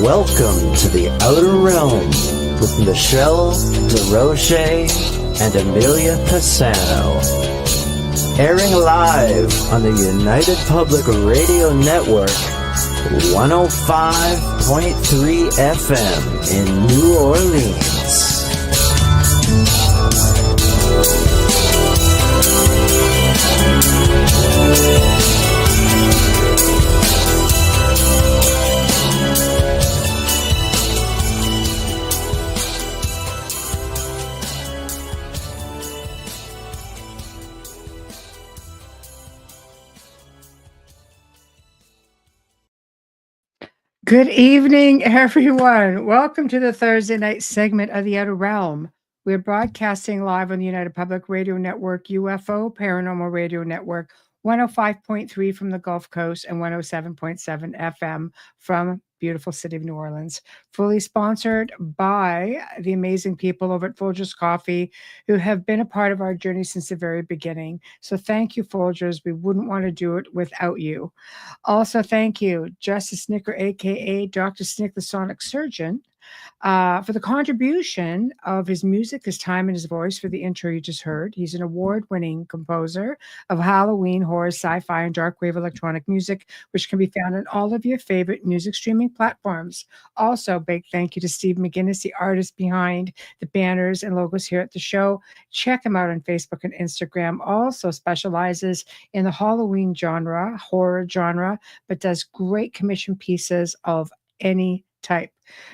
Welcome to the Outer Realm with MicheleDerocher and Amelia Pisano. Airing live on the United Public Radio Network, 105.3 FM in New Orleans. Good evening, everyone. Welcome to the Thursday night segment of The Outer Realm. We're broadcasting live on the United Public Radio Network, UFO Paranormal Radio Network, 105.3 from the Gulf Coast and 107.7 FM from beautiful city of New Orleans. Fully sponsored by the amazing people over at Folgers Coffee who have been a part of our journey since the very beginning. So thank you, Folgers. We wouldn't want to do it without you. Also, thank you, Justice Snicker, a.k.a. Dr. Snick, the Sonic Surgeon, for the contribution of his music, his time, and his voice for the intro you just heard. He's an award-winning composer of Halloween, horror, sci-fi, and dark wave electronic music, which can be found on all of your favorite music streaming platforms. Also, big thank you to Steve McGinnis, the artist behind the banners and logos here at the show. Check him out on Facebook and Instagram. Also specializes in the Halloween genre, horror genre, but does great commission pieces of any type.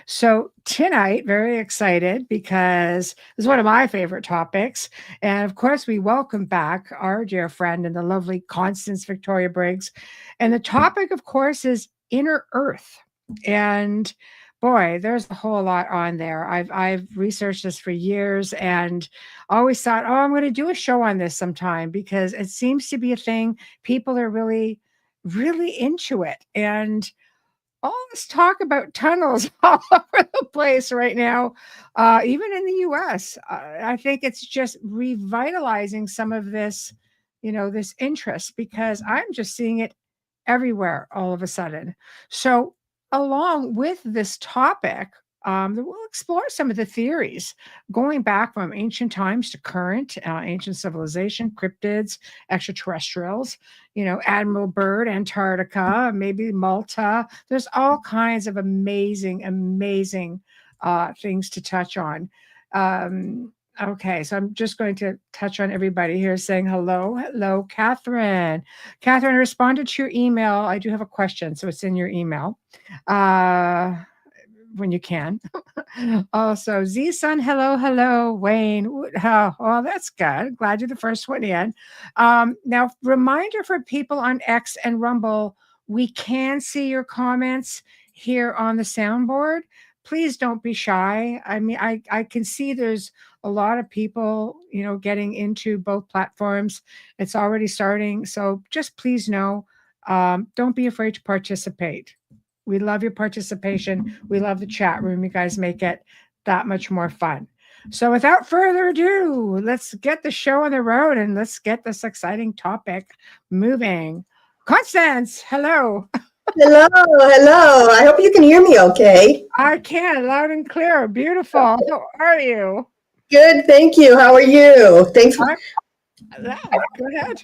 So tonight, very excited because this is one of my favorite topics. And of course, we welcome back our dear friend and the lovely Constance Victoria Briggs. And the topic, of course, is inner Earth. And boy, there's a whole lot on there. I've researched this for years and always thought, I'm going to do a show on this sometime because it seems to be a thing. People are really, really into it. And all this talk about tunnels all over the place right now, even in the U.S. I think it's just revitalizing some of this, this interest because I'm just seeing it everywhere all of a sudden. So along with this topic, we'll explore some of the theories going back from ancient times to current, ancient civilization, cryptids, extraterrestrials, Admiral Byrd, Antarctica, maybe Malta. There's all kinds of amazing things to touch on. Okay, so I'm just going to touch on everybody here saying hello. Hello, Catherine. Catherine, I responded to your email. I do have a question, so it's in your email. When you can. Also, Z-Sun, hello, Wayne. Oh, well, that's good. Glad you're the first one in. Now, reminder for people on X and Rumble, we can see your comments here on the soundboard. Please don't be shy. I mean, I can see there's a lot of people, getting into both platforms. It's already starting. So just please know, don't be afraid to participate. We love your participation. We love the chat room. You guys make it that much more fun. So without further ado, let's get the show on the road and let's get this exciting topic moving. Constance, hello. Hello. I hope you can hear me okay. I can, loud and clear. Beautiful. How are you? Good, thank you. How are you? Thanks for... Go ahead.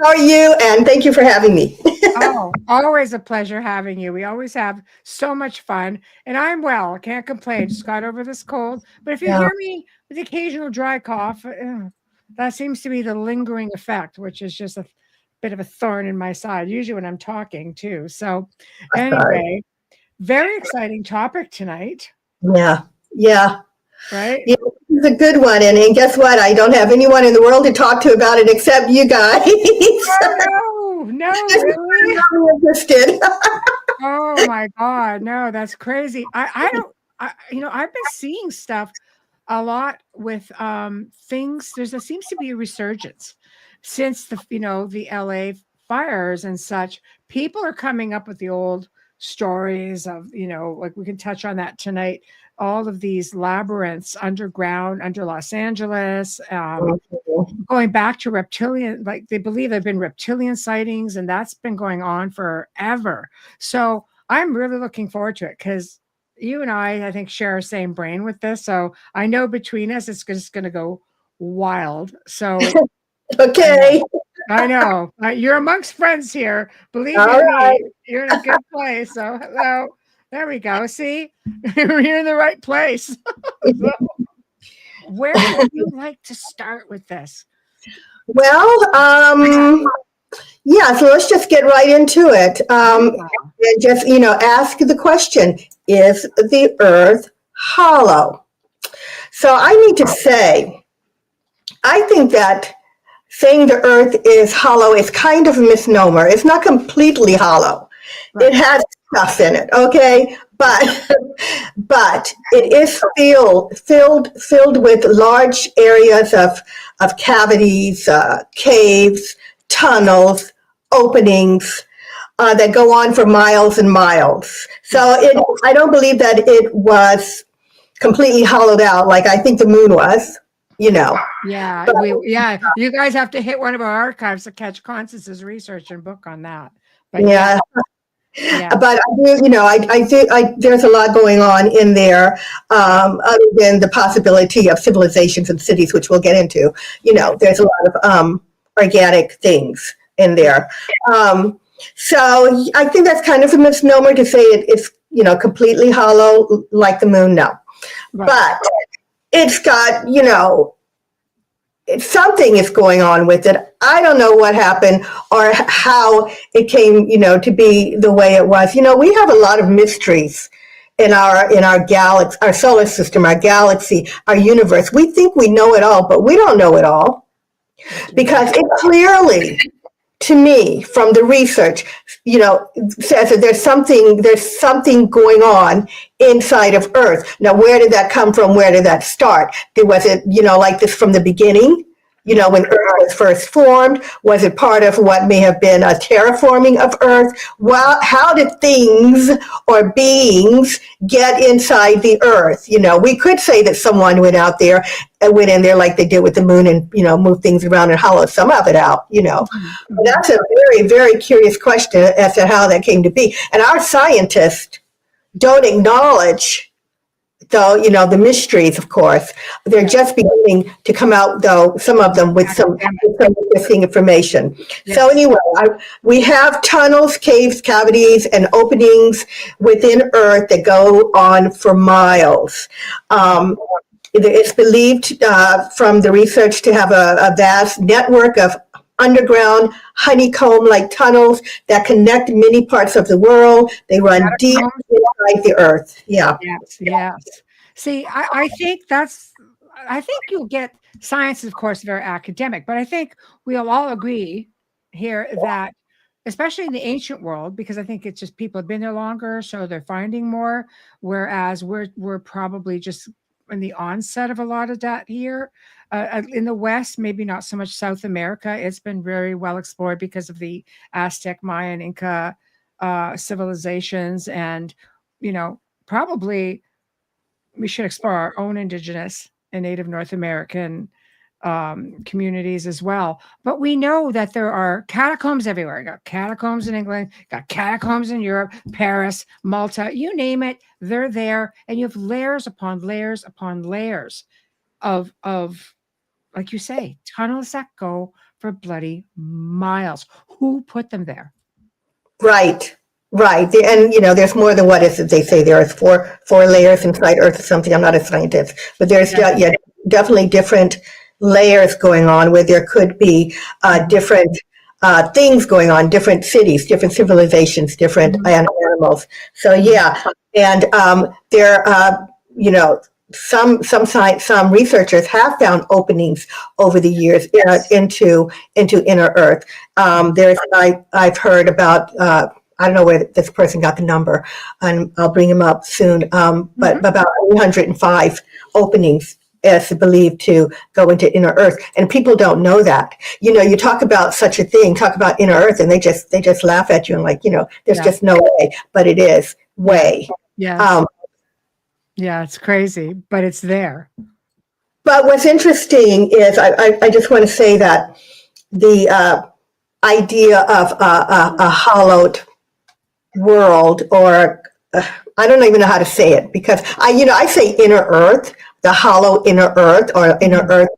How are you? And thank you for having me. Oh, always a pleasure having you. We always have so much fun. And I'm well. Can't complain. Just got over this cold. But if you hear me with occasional dry cough, that seems to be the lingering effect, which is just a bit of a thorn in my side, usually when I'm talking too. So anyway, very exciting topic tonight. Yeah. Right? Yeah, it's a good one. And guess what? I don't have anyone in the world to talk to about it except you guys. Oh, no, really? I'm interested. Oh my God. No, that's crazy. I've been seeing stuff a lot with things. There seems to be a resurgence since the LA fires and such. People are coming up with the old stories of, like we can touch on that tonight. All of these labyrinths underground under Los Angeles, going back to reptilian, like they believe there have been reptilian sightings, and that's been going on forever. So I'm really looking forward to it because you and I think, share our same brain with this. So I know between us, it's just going to go wild. So Okay. I know. You're amongst friends here. Believe All you right. me, you're in a good place. So hello. There we go. See, you're in the right place. So, where would you like to start with this? Well, yeah, so let's just get right into it. And just, ask the question, is the earth hollow? So I need to say, I think that saying the earth is hollow is kind of a misnomer. It's not completely hollow. Right. It has stuff in it, okay? But it is filled with large areas of cavities, caves, tunnels, openings that go on for miles and miles. So I don't believe that it was completely hollowed out like I think the moon was. Yeah, you guys have to hit one of our archives to catch Constance's research and book on that. But yeah. But there's a lot going on in there, other than the possibility of civilizations and cities, which we'll get into. There's a lot of organic things in there. So I think that's kind of a misnomer to say it's completely hollow like the moon. No, right. But it's got something is going on with it. I don't know what happened or how it came, to be the way it was. We have a lot of mysteries in our galaxy, our solar system, our galaxy, our universe. We think we know it all, but we don't know it all, because it clearly, to me, from the research, says that there's something going on inside of Earth. Now, where did that come from? Where did that start? Was it, like this from the beginning? When Earth was first formed? Was it part of what may have been a terraforming of Earth? Well, how did things or beings get inside the Earth? We could say that someone went in there like they did with the moon and, moved things around and hollowed some of it out, Mm-hmm. That's a very, very curious question as to how that came to be. And our scientists don't acknowledge, though, the mysteries, of course. They're just beginning to come out, though, some of them with some interesting information. Yes. So anyway, we have tunnels, caves, cavities, and openings within Earth that go on for miles. It's believed from the research to have a vast network of underground honeycomb-like tunnels that connect many parts of the world. They run deep inside the Earth. Yeah. Yes. See, I think you'll get science, of course, very academic, but I think we'll all agree here that, especially in the ancient world, because I think it's just people have been there longer, so they're finding more, whereas we're probably just in the onset of a lot of that here. In the West, maybe not so much South America. It's been very well explored because of the Aztec, Mayan, Inca civilizations, and probably we should explore our own indigenous and Native North American communities as well. But we know that there are catacombs everywhere. You got catacombs in England, got catacombs in Europe, Paris, Malta, you name it, they're there. And you have layers upon layers upon layers of like you say, tunnels that go for bloody miles. Who put them there? Right. And, there's more than what is it they say. There are four layers inside Earth or something. I'm not a scientist, but there's definitely different layers going on where there could be different things going on, different cities, different civilizations, different animals. So, and some researchers have found openings over the years into inner Earth. I've heard about. I don't know where this person got the number, and I'll bring him up soon. But about 305 openings is believed to go into inner Earth, and people don't know that. You talk about such a thing, talk about inner Earth, and they just laugh at you and there's just no way, but it is way. Yeah. It's crazy, but it's there. But what's interesting is I just want to say that the idea of a hollowed world, or I don't even know how to say it, because I say inner Earth, the hollow inner Earth, or inner Earth,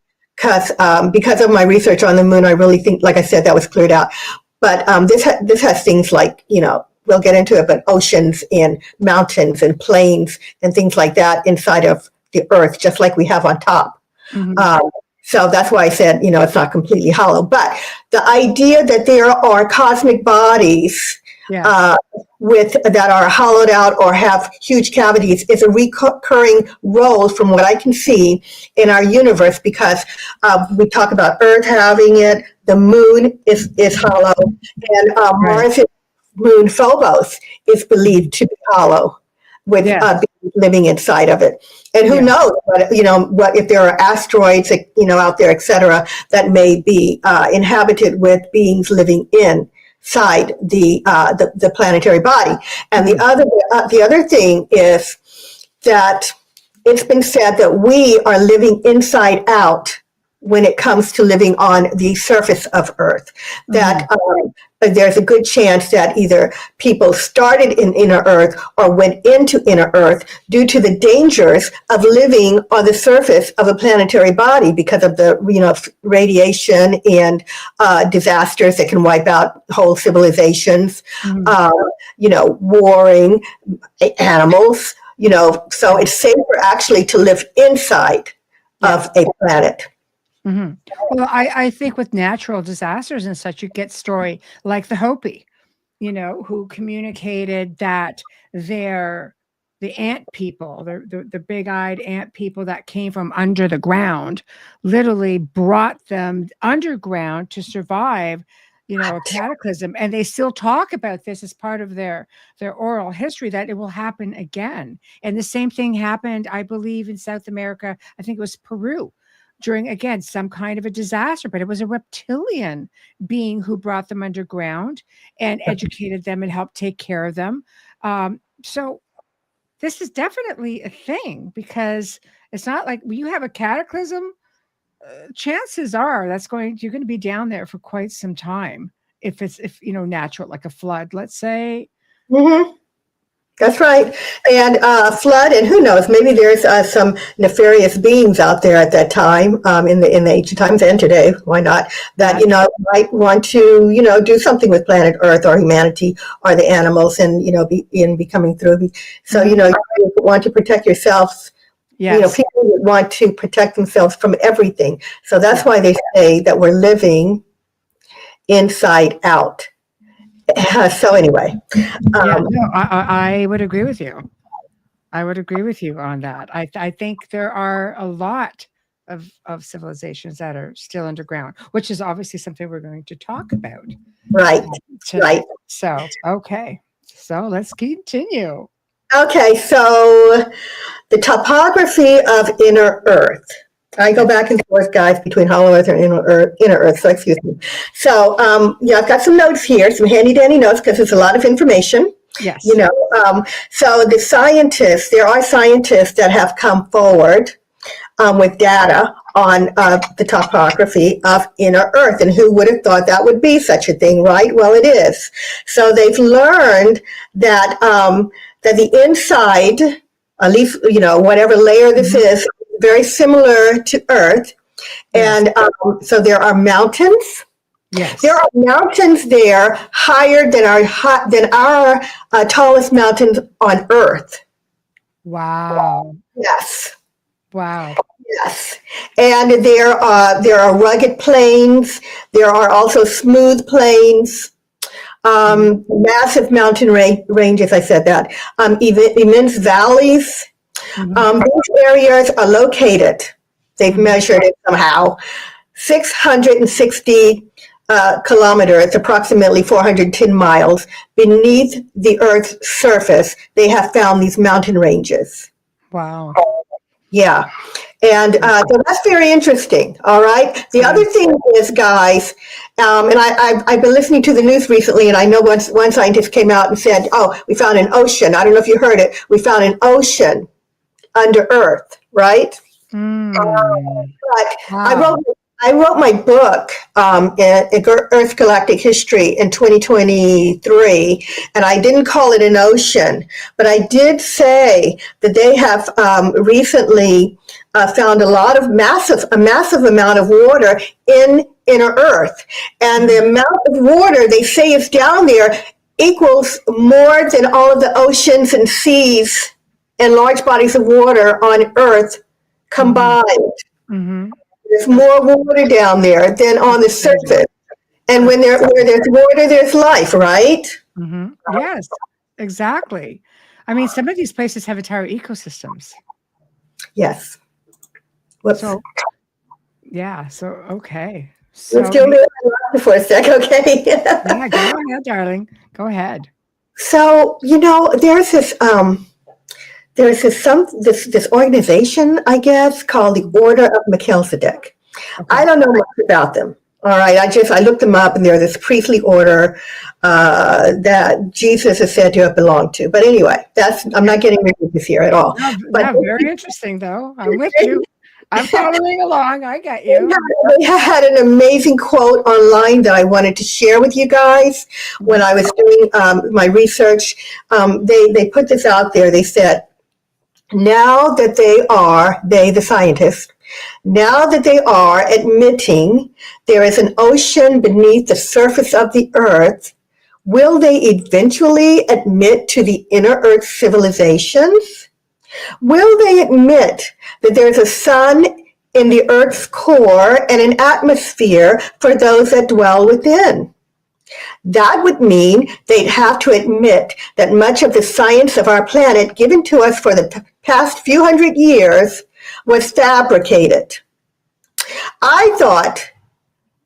because of my research on the moon, I really think, like I said, that was cleared out. But this has things like, we'll get into it, but oceans and mountains and plains and things like that inside of the Earth, just like we have on top. So that's why I said, it's not completely hollow. But the idea that there are cosmic bodies that are hollowed out or have huge cavities is a recurring role, from what I can see, in our universe, because we talk about Earth having it, the moon is hollow, and Mars' moon Phobos is believed to be hollow, with beings living inside of it. And who knows what if there are asteroids out there, etc., that may be inhabited with beings living inside the planetary body. And the other thing is that it's been said that we are living inside out when it comes to living on the surface of Earth. That there's a good chance that either people started in inner Earth or went into inner Earth due to the dangers of living on the surface of a planetary body, because of the radiation and disasters that can wipe out whole civilizations, warring animals. So it's safer actually to live inside of a planet. Well, I think with natural disasters and such, you get story like the Hopi, who communicated that the ant people, the big-eyed ant people that came from under the ground, literally brought them underground to survive, a cataclysm. And they still talk about this as part of their oral history, that it will happen again. And the same thing happened, I believe, in South America. I think it was Peru, during, again, some kind of a disaster, but it was a reptilian being who brought them underground and educated them and helped take care of them. So this is definitely a thing, because it's not like when you have a cataclysm, chances are you're going to be down there for quite some time. If natural, like a flood, let's say. That's right. And flood, and who knows, maybe there's some nefarious beings out there at that time, in the ancient times and today, why not, that, might want to, do something with planet Earth or humanity or the animals, and, be coming through. So, you want to protect yourselves. People want to protect themselves from everything. So that's why they say that we're living inside out. So anyway, I would agree with you. I would agree with you on that. I think there are a lot of civilizations that are still underground, which is obviously something we're going to talk about. Right. Right. So, okay. So let's continue. Okay. So the topography of inner Earth. I go back and forth, guys, between hollow Earth and inner Earth, so excuse me. So, I've got some notes here, some handy-dandy notes, because there's a lot of information. Yes. So there are scientists that have come forward with data on the topography of inner Earth, and who would have thought that would be such a thing, right? Well, it is. So they've learned that that the inside, at least, whatever layer this is, very similar to Earth. And so there are mountains. Yes. There are mountains there higher than our tallest mountains on Earth. Wow. Yes. Wow. Yes. And there are rugged plains. There are also smooth plains. Massive mountain ranges, I said that. Immense valleys. These areas are located, they've measured it somehow, 660 kilometers, approximately 410 miles beneath the Earth's surface. They have found these mountain ranges. Wow. Yeah. And so that's very interesting. All right. The other thing is, guys, and I've been listening to the news recently, and I know one scientist came out and said, "Oh, we found an ocean." I don't know if you heard it. We found an ocean under Earth, right? But I I wrote my book, Earth Galactic History, in 2023, and I didn't call it an ocean, but I did say that they have recently found a massive amount of water in inner Earth, and the amount of water they say is down there equals more than all of the oceans and seas and large bodies of water on Earth combined. Mm-hmm. There's more water down there than on the surface. And where there's water, there's life, right? Mm-hmm. Yes, exactly. I mean, some of these places have entire ecosystems. Yes. Whoops. So, yeah. So, okay. Let's So, do it for a sec, okay? yeah, go ahead, darling. Go ahead. So, there's this organization, I guess, called the Order of Melchizedek. Okay. I don't know much about them. All right, I looked them up, and they're this priestly order that Jesus is said to have belonged to. But anyway, I'm not getting religious here at all. No, very interesting, though. I'm with you. I'm following along. I got you. They had an amazing quote online that I wanted to share with you guys when I was doing my research. They put this out there. They said, now that the scientists, now that they are admitting there is an ocean beneath the surface of the earth, will they eventually admit to the inner earth civilizations? Will they admit that there's a sun in the earth's core and an atmosphere for those that dwell within? That would mean they'd have to admit that much of the science of our planet given to us for the past few hundred years was fabricated. I thought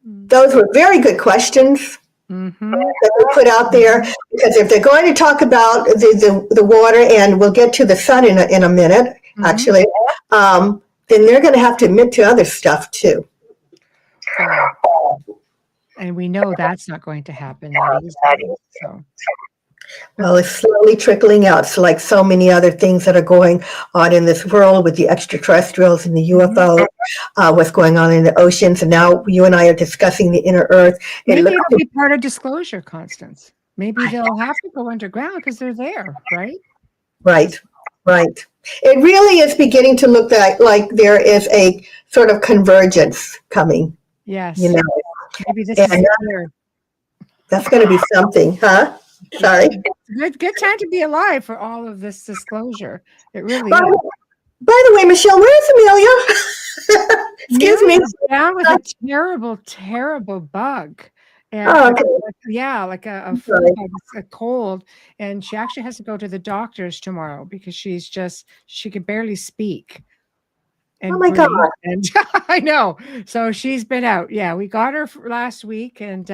those were very good questions that we put out there, because if they're going to talk about the water, and we'll get to the sun in a minute, actually, then they're going to have to admit to other stuff too. And we know that's not going to happen. That easily, so. Well, it's slowly trickling out. So like so many other things that are going on in this world with the extraterrestrials and the UFO, what's going on in the oceans. And now you and I are discussing the inner earth. Maybe it'll be part of disclosure, Constance. Maybe they'll have to go underground because they're there, right? Right. It really is beginning to look like there is a sort of convergence coming. Yes. Maybe this is clear. That's going to be something, huh? Sorry. Good time to be alive for all of this disclosure. It really is. By the way, Michelle, where's Amelia? Excuse me. Down with a terrible bug. And like a cold. And she actually has to go to the doctors tomorrow because she could barely speak. And oh my God. And I know. So she's been out. Yeah, we got her last week, and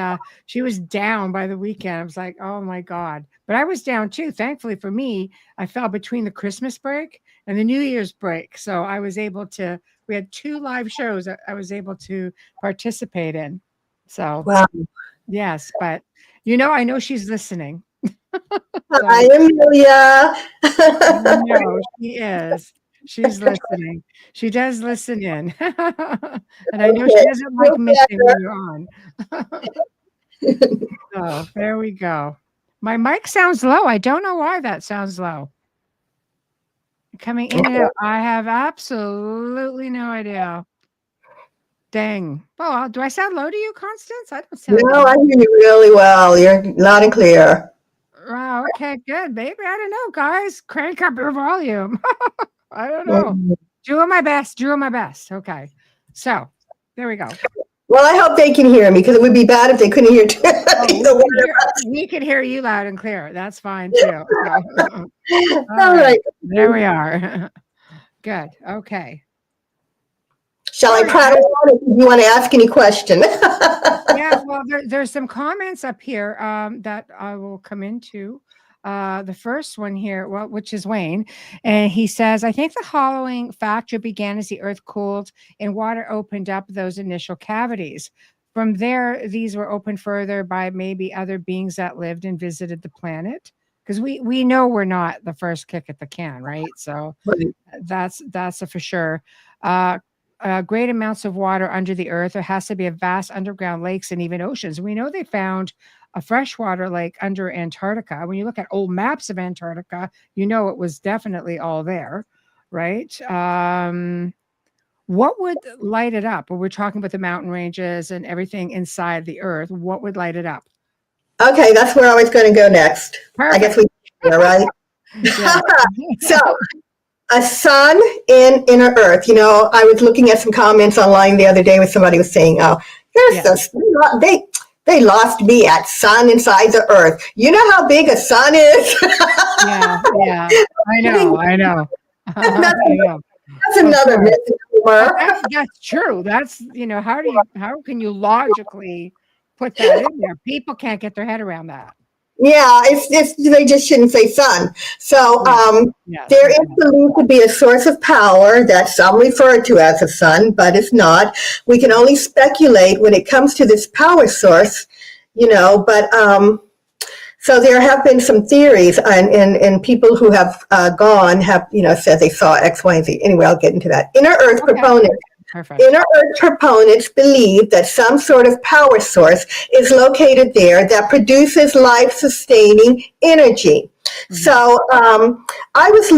she was down by the weekend. I was like, oh my God. But I was down too. Thankfully for me, I fell between the Christmas break and the New Year's break. So I was able to, we had 2 live shows that I was able to participate in. So, wow. Yes, but I know she's listening. Hi, Amelia. No, she is. She's listening. She does listen in. And I know she doesn't like missing when you're on. So there we go. My mic sounds low. I don't know why that sounds low. Coming in and out. I have absolutely no idea. Dang. Oh, do I sound low to you, Constance? I don't sound No, I hear you really well. You're loud and clear. Wow. Okay, good. Maybe, I don't know, guys. Crank up your volume. I don't know. Doing my best. Okay. So there we go. Well, I hope they can hear me, because it would be bad if they couldn't hear. We can hear you loud and clear. That's fine too. All right. There we are. Good. Okay. Shall I prattle on if you want to ask any question? Yeah, well, there's some comments up here that I will come into. The first one here, which is Wayne, and he says, I think the hollowing factor began as the earth cooled and water opened up those initial cavities. From there, these were opened further by maybe other beings that lived and visited the planet. Because we know we're not the first kick at the can, right? So that's a for sure. great amounts of water under the earth. There has to be a vast underground lakes and even oceans. We know they found a freshwater lake under Antarctica. When you look at old maps of Antarctica, you know it was definitely all there, right? What would light it up? When we're talking about the mountain ranges and everything inside the earth, what would light it up? Okay, that's where I was going to go next. Perfect. I guess we're right. Yeah. So, a sun in inner Earth. You know, I was looking at some comments online the other day where somebody was saying, "Oh, they lost me at sun inside the Earth." You know how big a sun is? Yeah. I know. That's another misnomer. That's true. That's, how can you logically put that in there? People can't get their head around that. Yeah, it's they just shouldn't say sun. So there is believed to be a source of power that some refer to as a sun, but it's not. We can only speculate when it comes to this power source, but so there have been some theories, and people who have gone have, said they saw X, Y, and Z. Anyway, I'll get into that. Inner Earth proponents. Perfect. Inner Earth proponents believe that some sort of power source is located there that produces life-sustaining energy. Mm-hmm. So I was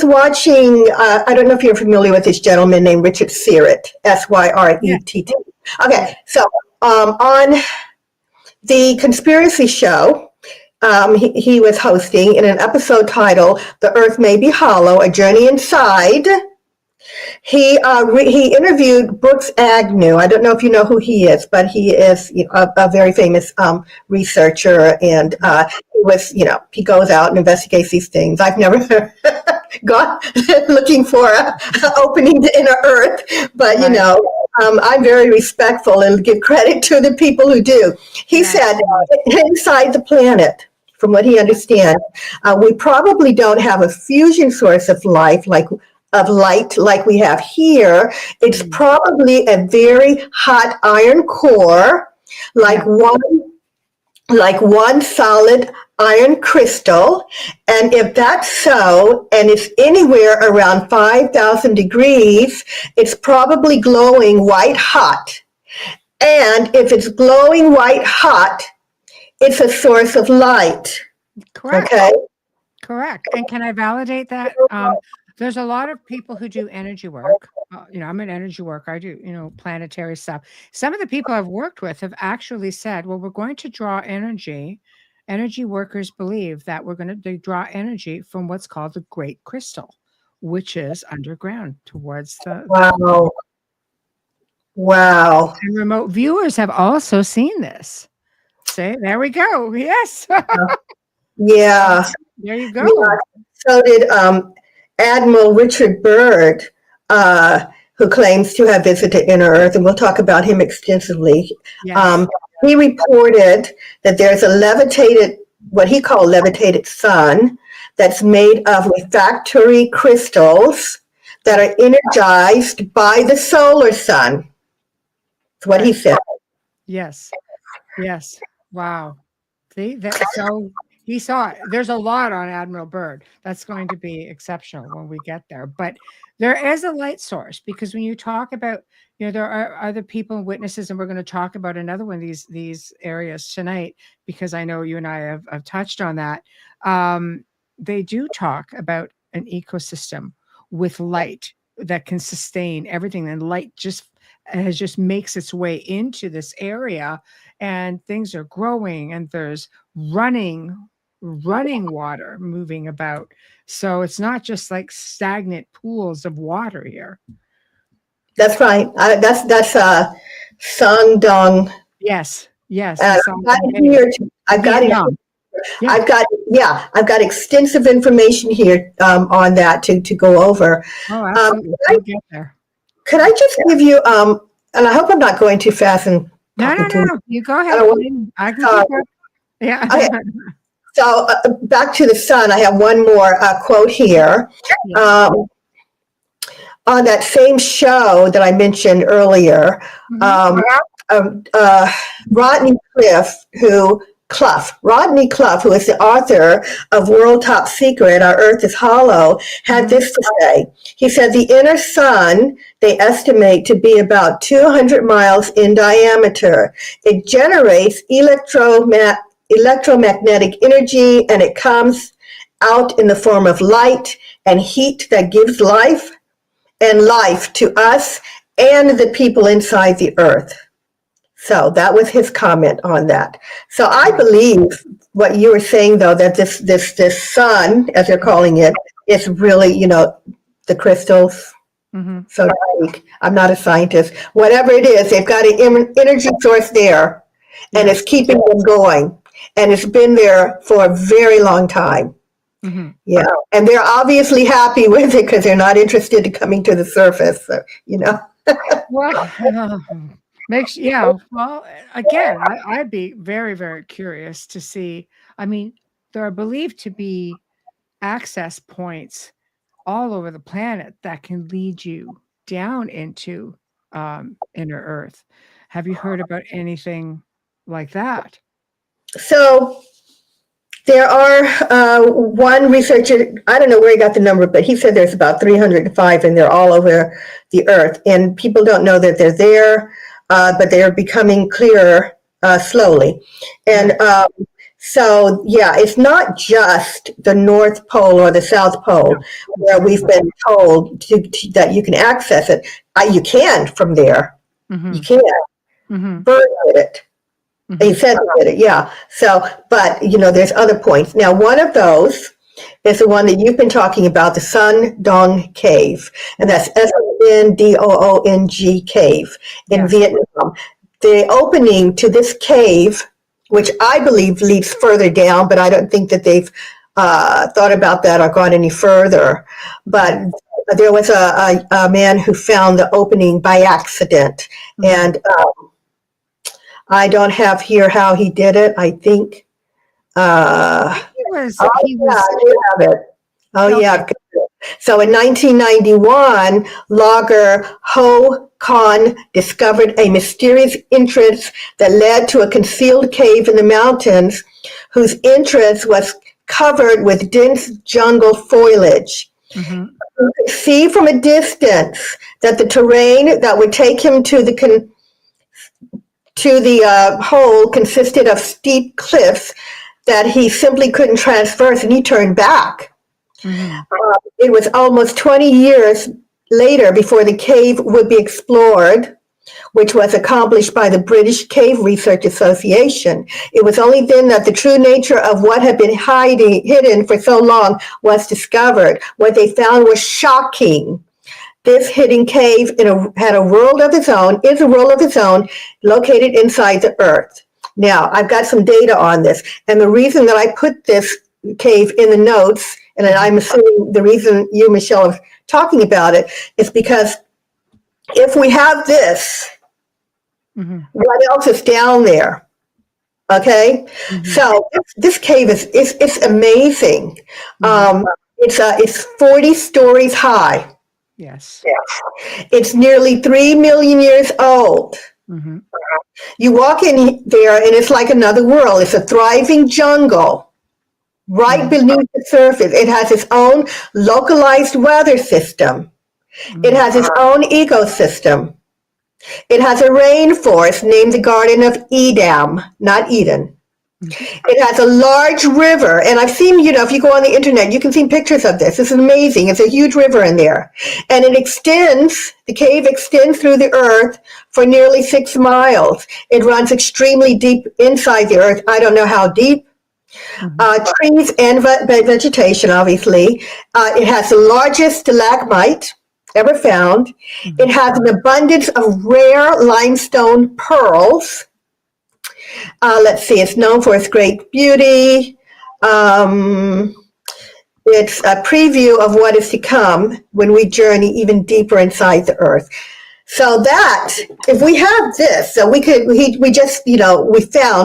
watching, I don't know if you're familiar with this gentleman named Richard Syrett, Syrett. Okay, so on the Conspiracy Show, he was hosting in an episode titled "The Earth May Be Hollow: A Journey Inside." He interviewed Brooks Agnew. I don't know if you know who he is, but he is a very famous researcher, and he goes out and investigates these things. I've never gone looking for an opening to inner Earth, but I'm very respectful and give credit to the people who do. He said, inside the planet, from what he understands, we probably don't have a fusion source of light like we have here. It's probably a very hot iron core, like one solid iron crystal. And if that's so, and it's anywhere around 5,000 degrees, it's probably glowing white hot. And if it's glowing white hot, it's a source of light. Correct. Okay. Correct. And can I validate that? There's a lot of people who do energy work. I'm an energy worker. I do, planetary stuff. Some of the people I've worked with have actually said, well, we're going to draw energy. Energy workers believe that they draw energy from what's called the Great Crystal, which is underground towards the. Wow. And remote viewers have also seen this. See, there we go. Yes. Yeah. There you go. Yeah. So did Admiral Richard Byrd, who claims to have visited inner Earth, and we'll talk about him extensively. Yes. He reported that there's what he called levitated sun, that's made of refractory crystals that are energized by the solar sun. That's what he said. Yes. Wow. See, so he saw it. There's a lot on Admiral Byrd. That's going to be exceptional when we get there. But there is a light source, because when you talk about, there are other people and witnesses, and we're going to talk about another one of these areas tonight, because I know you and I have touched on that. They do talk about an ecosystem with light that can sustain everything, and light just makes its way into this area, and things are growing, and there's running water moving about. So it's not just like stagnant pools of water here. That's right. That's Doong. Yes. I've got extensive information here on that to go over. Oh, absolutely. I'll get there. Could I just give you and I hope I'm not going too fast and no. You go ahead. I can keep up. Yeah. Okay. So back to the sun, I have one more quote here. On that same show that I mentioned earlier, Rodney Cliff, who Rodney Clough, who is the author of World Top Secret, Our Earth is Hollow, had this to say. He said the inner sun, they estimate to be about 200 miles in diameter. It generates electromagnetic energy, and it comes out in the form of light and heat that gives life to us and the people inside the earth. So that was his comment on that. So I believe what you were saying, though, that this sun, as they're calling it, is really, the crystals. So to speak. I'm not a scientist. Whatever it is, they've got an energy source there, and it's keeping them going. And it's been there for a very long time. Yeah, and they're obviously happy with it because they're not interested in coming to the surface. So, Well, well, again, I'd be very, very curious to see. I mean, there are believed to be access points all over the planet that can lead you down into inner Earth. Have you heard about anything like that? So there are one researcher, I don't know where he got the number, but he said there's about 305 and they're all over the earth. And people don't know that they're there, but they're becoming clearer slowly. And so, yeah, it's not just the North Pole or the South Pole where we've been told that you can access it. You can from there. You can. Byrd did it. He said he did it, yeah. So, but, there's other points. Now, one of those is the one that you've been talking about, the Sun Doong Cave. And that's Sundoong Cave in Vietnam. The opening to this cave, which I believe leads further down, but I don't think that they've thought about that or gone any further. But there was a man who found the opening by accident. And I don't have here how he did it. I think I have it. Yeah. So in 1991, logger Ho Con discovered a mysterious entrance that led to a concealed cave in the mountains, whose entrance was covered with dense jungle foliage. You could see from a distance that the terrain that would take him to the hole consisted of steep cliffs that he simply couldn't traverse, and he turned back. It was almost 20 years later before the cave would be explored, which was accomplished by the British Cave Research Association. It was only then that the true nature of what had been hidden for so long was discovered. What they found was shocking. This hidden cave had a world of its own, located inside the earth. Now, I've got some data on this, and the reason that I put this cave in the notes, and I'm assuming the reason you, Michelle, are talking about it, is because if we have this, what else is down there? Okay, so this cave is amazing. It's 40 stories high. Yes. It's nearly 3 million years old. You walk in there and it's like another world. It's a thriving jungle right beneath the surface. It has its own localized weather system. It has its own ecosystem. It has a rainforest named the Garden of Edam, not Eden. It has a large river, and I've seen, if you go on the internet, you can see pictures of this. This is amazing. It's a huge river in there. And the cave extends through the earth for nearly 6 miles. It runs extremely deep inside the earth. I don't know how deep. Trees and vegetation, obviously. It has the largest stalagmite ever found. It has an abundance of rare limestone pearls. Let's see, it's known for its great beauty. It's a preview of what is to come when we journey even deeper inside the earth. So that, if we have this, so we found,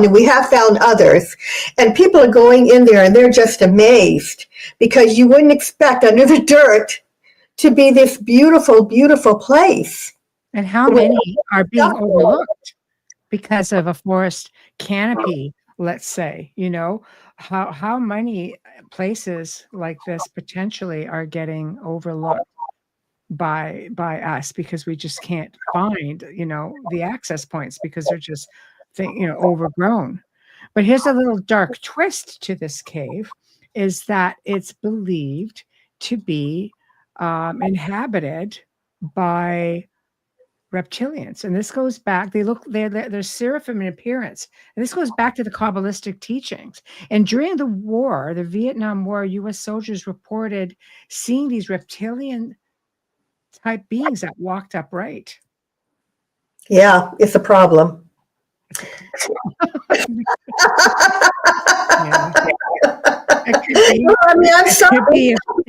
and we have found others, and people are going in there and they're just amazed, because you wouldn't expect under the dirt to be this beautiful, beautiful place. And how many are being overlooked because of a forest canopy let's say, how many places like this potentially are getting overlooked by us because we just can't find, the access points because they're just overgrown. But here's a little dark twist to this cave, is that it's believed to be inhabited by reptilians. And this goes back, they're seraphim in appearance. And this goes back to the Kabbalistic teachings. And during the war, the Vietnam War, US soldiers reported seeing these reptilian type beings that walked upright. Yeah, it's a problem. Yeah.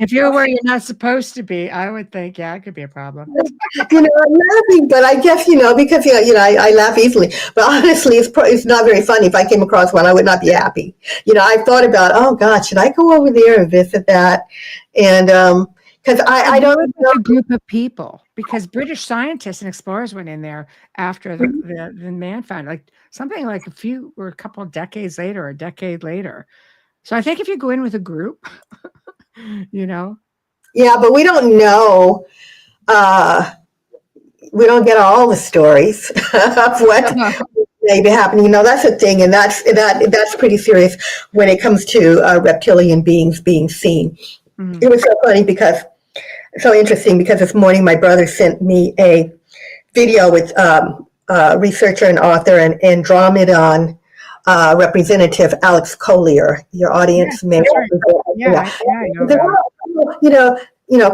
If you're where you're not supposed to be, I would think, it could be a problem. I'm laughing, but I guess, because, I laugh easily. But honestly, it's not very funny. If I came across one, I would not be happy. I thought about, oh, God, should I go over there and visit that? And because I don't know. A group of people, because British scientists and explorers went in there after the man found something like a couple of decades later, or a decade later. So I think if you go in with a group, Yeah, but we don't know. We don't get all the stories of what may be happening. That's a thing, and that's pretty serious when it comes to reptilian beings being seen. Mm-hmm. It was so interesting because this morning my brother sent me a video with researcher and author and Andromedon representative Alex Collier. Your audience may know.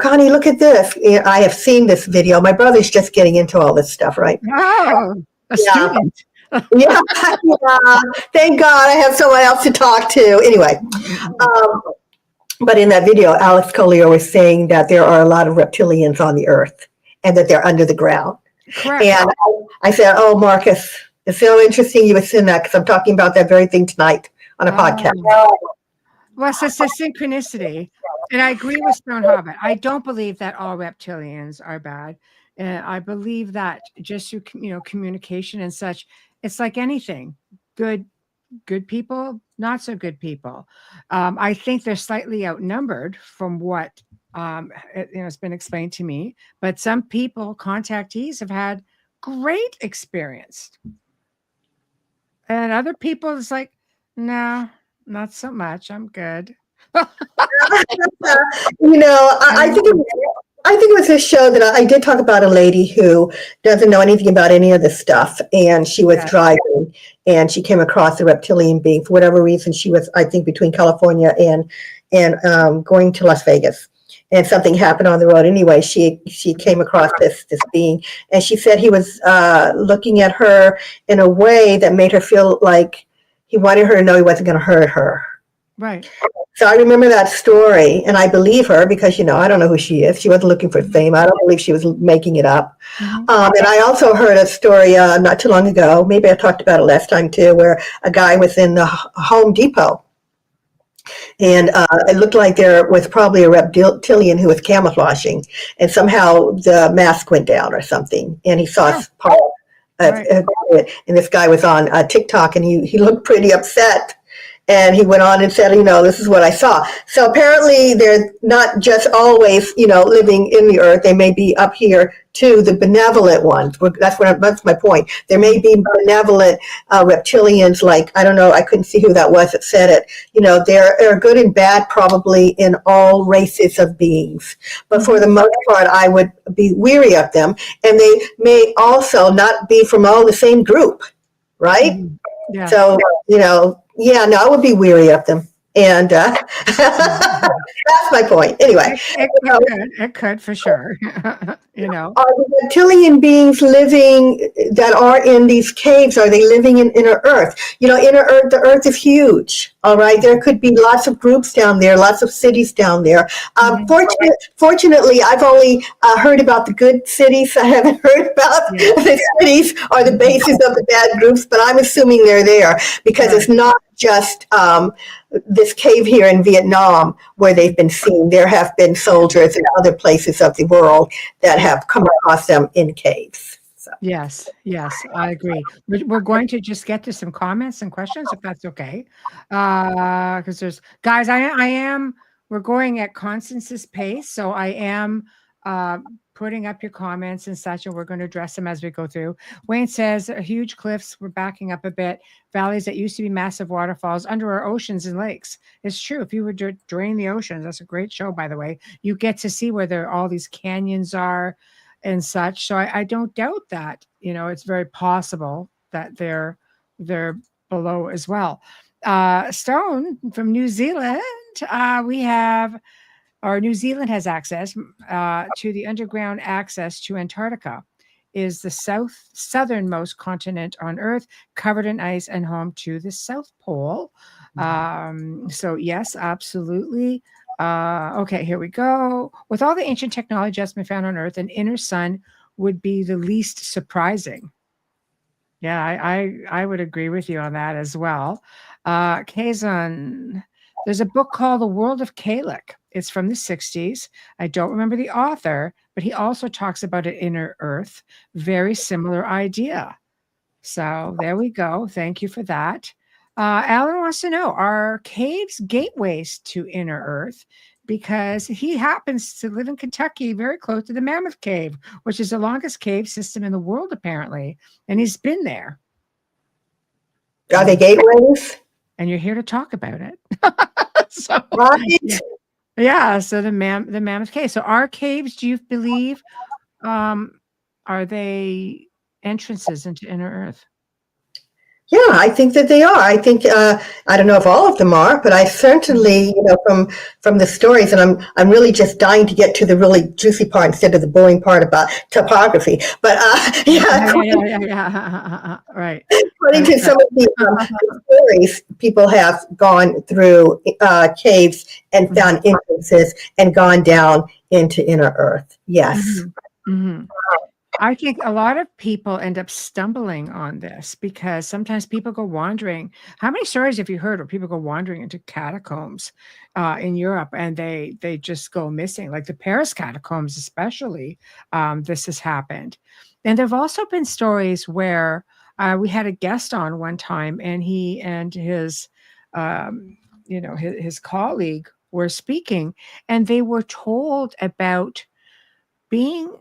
Connie, look at this. I have seen this video. My brother's just getting into all this stuff, right? Oh, a student. Yeah. Thank God I have someone else to talk to. Anyway, but in that video, Alex Collier was saying that there are a lot of reptilians on the earth and that they're under the ground. Correct. And I said, oh, Marcus, it's so interesting you would send that because I'm talking about that very thing tonight on a podcast. Well, it's a synchronicity. And I agree with Stone Hobbit. I don't believe that all reptilians are bad. And I believe that just through, communication and such, it's like anything. Good people, not so good people. I think they're slightly outnumbered from what it's been explained to me. But some people, contactees, have had great experience. And other people, it's like, no, not so much. I'm good. I think it was a show that I did talk about a lady who doesn't know anything about any of this stuff. And she was driving and she came across a reptilian being. For whatever reason, she was, I think, between California and going to Las Vegas. And something happened on the road. Anyway, she came across this being. And she said he was looking at her in a way that made her feel like he wanted her to know he wasn't going to hurt her. Right. So I remember that story, and I believe her because, I don't know who she is. She wasn't looking for fame. I don't believe she was making it up. Mm-hmm. And I also heard a story not too long ago, maybe I talked about it last time too, where a guy was in the Home Depot. And it looked like there was probably a reptilian who was camouflaging, and somehow the mask went down or something, and he saw part of it. And this guy was on TikTok, and he looked pretty upset. And he went on and said, this is what I saw. So apparently they're not just always, living in the earth. They may be up here too, the benevolent ones. That's my point. There may be benevolent reptilians, like, I don't know, I couldn't see who that was that said it. They're good and bad probably in all races of beings. But for the most part, I would be weary of them. And they may also not be from all the same group, right? Yeah. So, I would be weary of them. And that's my point. Anyway. It could for sure. Are the reptilian beings living that are in these caves, are they living in inner earth? Inner earth, the earth is huge. All right. There could be lots of groups down there, lots of cities down there. Fortunately, I've only heard about the good cities. I haven't heard about the cities or the bases of the bad groups, but I'm assuming they're there because it's not just this cave here in Vietnam where they've been seen. There have been soldiers in other places of the world that have come across them in caves. Yes, I agree. We're going to just get to some comments and questions, if that's okay. Because there's guys, I am. We're going at Constance's pace, so I am putting up your comments and such, and we're going to address them as we go through. Wayne says huge cliffs. We're backing up a bit. Valleys that used to be massive waterfalls under our oceans and lakes. It's true. If you were to drain the oceans, that's a great show, by the way. You get to see where all these canyons are and such. So I don't doubt that, it's very possible that they're below as well. Stone from New Zealand, New Zealand has access to the underground access to Antarctica, is the southernmost continent on Earth, covered in ice and home to the South Pole. So yes, absolutely. Okay, here we go. With all the ancient technology that's been found on Earth, an inner sun would be the least surprising. Yeah, I would agree with you on that as well. Kazan, there's a book called The World of Kalec. It's from the 60s. I don't remember the author, but he also talks about an inner Earth. Very similar idea. So there we go. Thank you for that. Alan wants to know, are caves gateways to inner Earth? Because he happens to live in Kentucky, very close to the Mammoth Cave, which is the longest cave system in the world, apparently. And he's been there. Are they gateways? And you're here to talk about it. So, Right. Yeah. So the Mammoth Cave. So our caves, do you believe, are they entrances into inner Earth? Yeah, I think that they are. I think I don't know if all of them are, but I certainly, from the stories, and I'm really just dying to get to the really juicy part instead of the boring part about topography. But Yeah. Right. According to some of the stories, people have gone through caves and found entrances and gone down into inner Earth. Yes. Mm-hmm. I think a lot of people end up stumbling on this because sometimes people go wandering. How many stories have you heard where people go wandering into catacombs in Europe and they just go missing? Like the Paris catacombs, especially, this has happened. And there have also been stories where we had a guest on one time, and he and his colleague were speaking, and they were told about being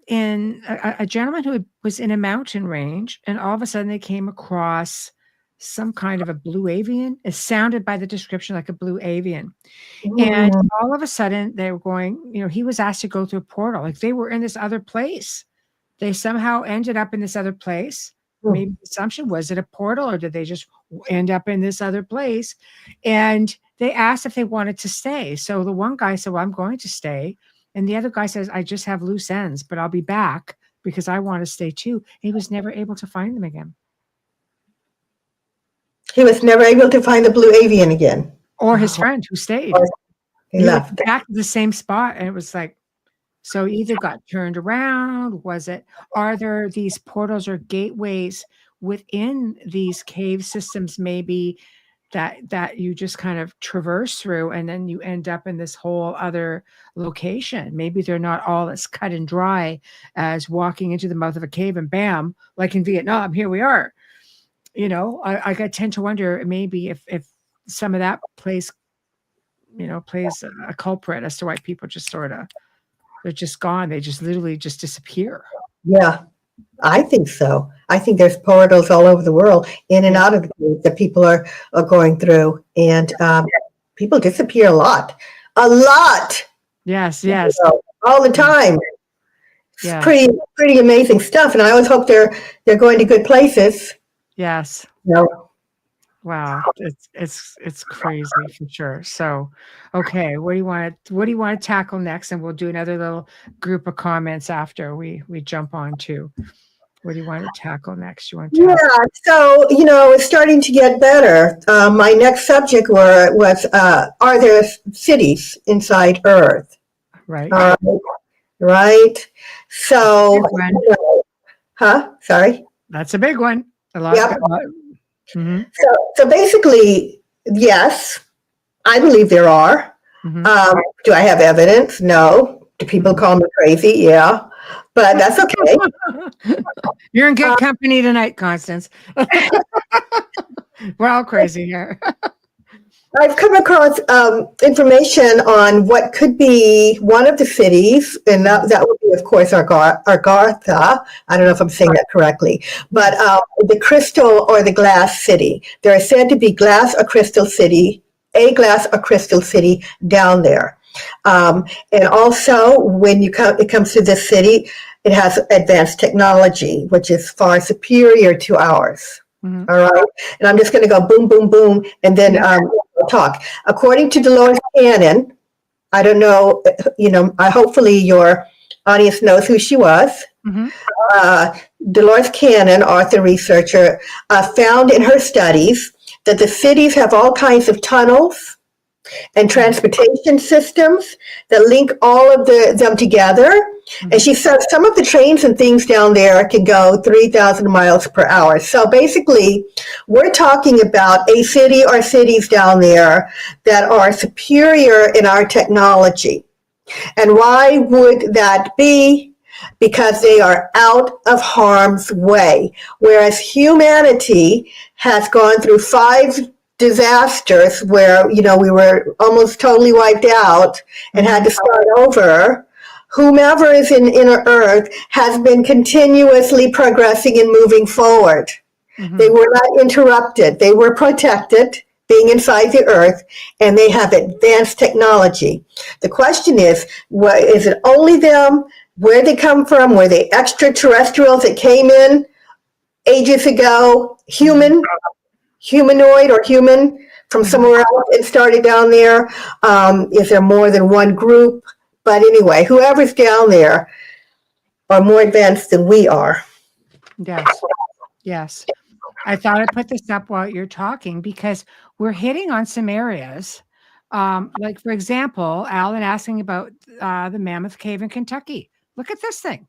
in a gentleman who was in a mountain range, and all of a sudden they came across some kind of a blue avian. It sounded by the description like a blue avian. And all of a sudden they were going, he was asked to go through a portal. Like they were in this other place. They somehow ended up in this other place. Maybe the assumption was it a portal, or did they just end up in this other place? And they asked if they wanted to stay. So the one guy said, well, I'm going to stay. And the other guy says, I just have loose ends, but I'll be back because I want to stay too. He was never able to find them again. He was never able to find the blue avian again. Or his friend who stayed. He left. Back to the same spot. And it was like, so either got turned around, are there these portals or gateways within these cave systems maybe that you just kind of traverse through, and then you end up in this whole other location? Maybe they're not all as cut and dry as walking into the mouth of a cave and bam, like in Vietnam, here we are. I tend to wonder maybe if some of that plays a culprit as to why people just they're just gone. They just literally just disappear. Yeah, I think so. I think there's portals all over the world, in and out of the cave, that people are going through, and people disappear a lot. Yes. All the time. It's pretty amazing stuff, and I always hope they're going to good places. Yes. Wow, it's crazy for sure. So, okay, what do you want to tackle next? And we'll do another little group of comments after we jump on to. What do you want to tackle next? So it's starting to get better. My next subject was are there cities inside Earth? Right. Right. So, Sorry. That's a big one. A lot. Yep. Mm-hmm. So basically, yes, I believe there are. Mm-hmm. Do I have evidence? No. Do people call me crazy? Yeah. but that's okay. You're in good company tonight, Constance. We're all crazy here. I've come across information on what could be one of the cities, and that would be, of course, Agartha. I don't know if I'm saying that correctly, but the crystal or the glass city. There is said to be glass or crystal city down there. And also, when it comes to this city, it has advanced technology, which is far superior to ours. Mm-hmm. All right. And I'm just going to go boom, boom, boom, and then we'll talk. According to Dolores Cannon, I don't know, hopefully your audience knows who she was. Mm-hmm. Dolores Cannon, author, researcher, found in her studies that the cities have all kinds of tunnels and transportation systems that link all of them together. Mm-hmm. And she said some of the trains and things down there can go 3,000 miles per hour. So basically, we're talking about a city or cities down there that are superior in our technology. And why would that be? Because they are out of harm's way. Whereas humanity has gone through 5 disasters where, we were almost totally wiped out and had to start over. Whomever is in inner Earth has been continuously progressing and moving forward. Mm-hmm. They were not interrupted. They were protected, being inside the Earth, and they have advanced technology. The question is it only them? Where they come from? Were they extraterrestrials that came in ages ago? Humanoid or human from somewhere else and started down there? Is there more than one group? But anyway, whoever's down there are more advanced than we are. Yes. I thought I'd put this up while you're talking because we're hitting on some areas. Like, for example, Alan asking about the Mammoth Cave in Kentucky. Look at this thing.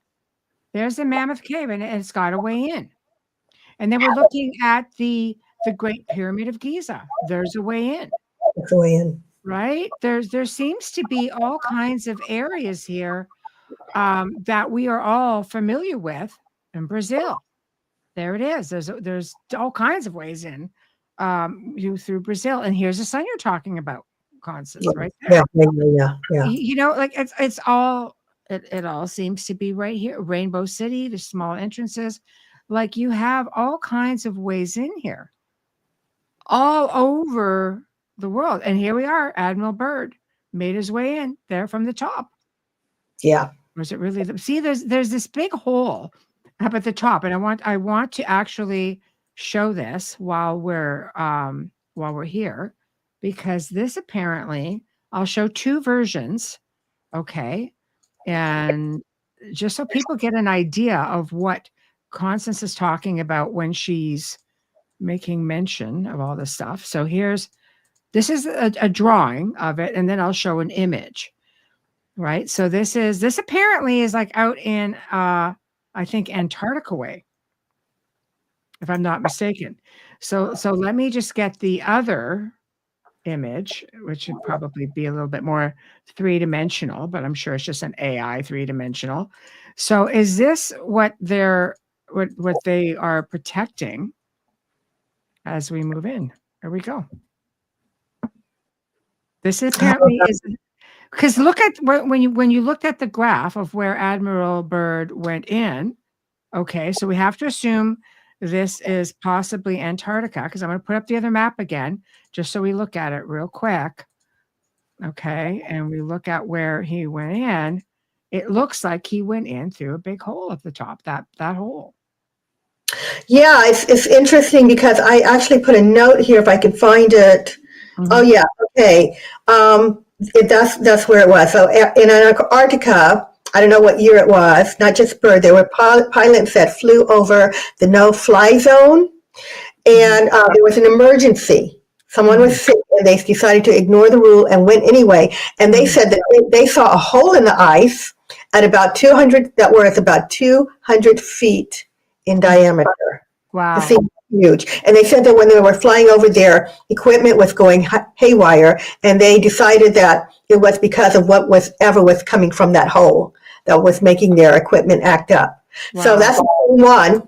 There's the Mammoth Cave, and it's got a way in. And then we're looking at the Great Pyramid of Giza. There's a way in. There's a way in. Right? There seems to be all kinds of areas here that we are all familiar with in Brazil. There it is. There's all kinds of ways in through Brazil. And here's the sun you're talking about, Constance, right there. Yeah. Like it's all it all seems to be right here. Rainbow City, the small entrances. Like you have all kinds of ways in here. All over the world. And here we are. Admiral Byrd made his way in there from the top. Yeah. Was it really? See, there's this big hole up at the top, and I want to actually show this while we're here, because this apparently I'll show 2 versions, okay, and just so people get an idea of what Constance is talking about when she's making mention of all this stuff. So this is a drawing of it, and then I'll show an image, right? So this apparently is like out in I think Antarctica way, if I'm not mistaken. So let me just get the other image, which would probably be a little bit more 3-dimensional, but I'm sure it's just an AI 3-dimensional. So is this what they are protecting as we move in? Here we go. This apparently is because look at when you looked at the graph of where Admiral Byrd went in. Okay, so we have to assume this is possibly Antarctica, because I'm going to put up the other map again just so we look at it real quick. Okay, and we look at where he went in. It looks like he went in through a big hole at the top. That hole. Yeah, it's interesting because I actually put a note here if I can find it. Mm-hmm. Oh yeah, okay. That's where it was. So in Antarctica, I don't know what year it was, not just Byrd, there were pilots that flew over the no-fly zone, and there was an emergency. Someone was sick, and they decided to ignore the rule and went anyway. And they said that they saw a hole in the ice at about 200, that was about 200 feet in diameter. Wow. The thing was huge. And they said that when they were flying over there, equipment was going haywire, and they decided that it was because of whatever was coming from that hole. that was making their equipment act up. Wow. So that's the same one.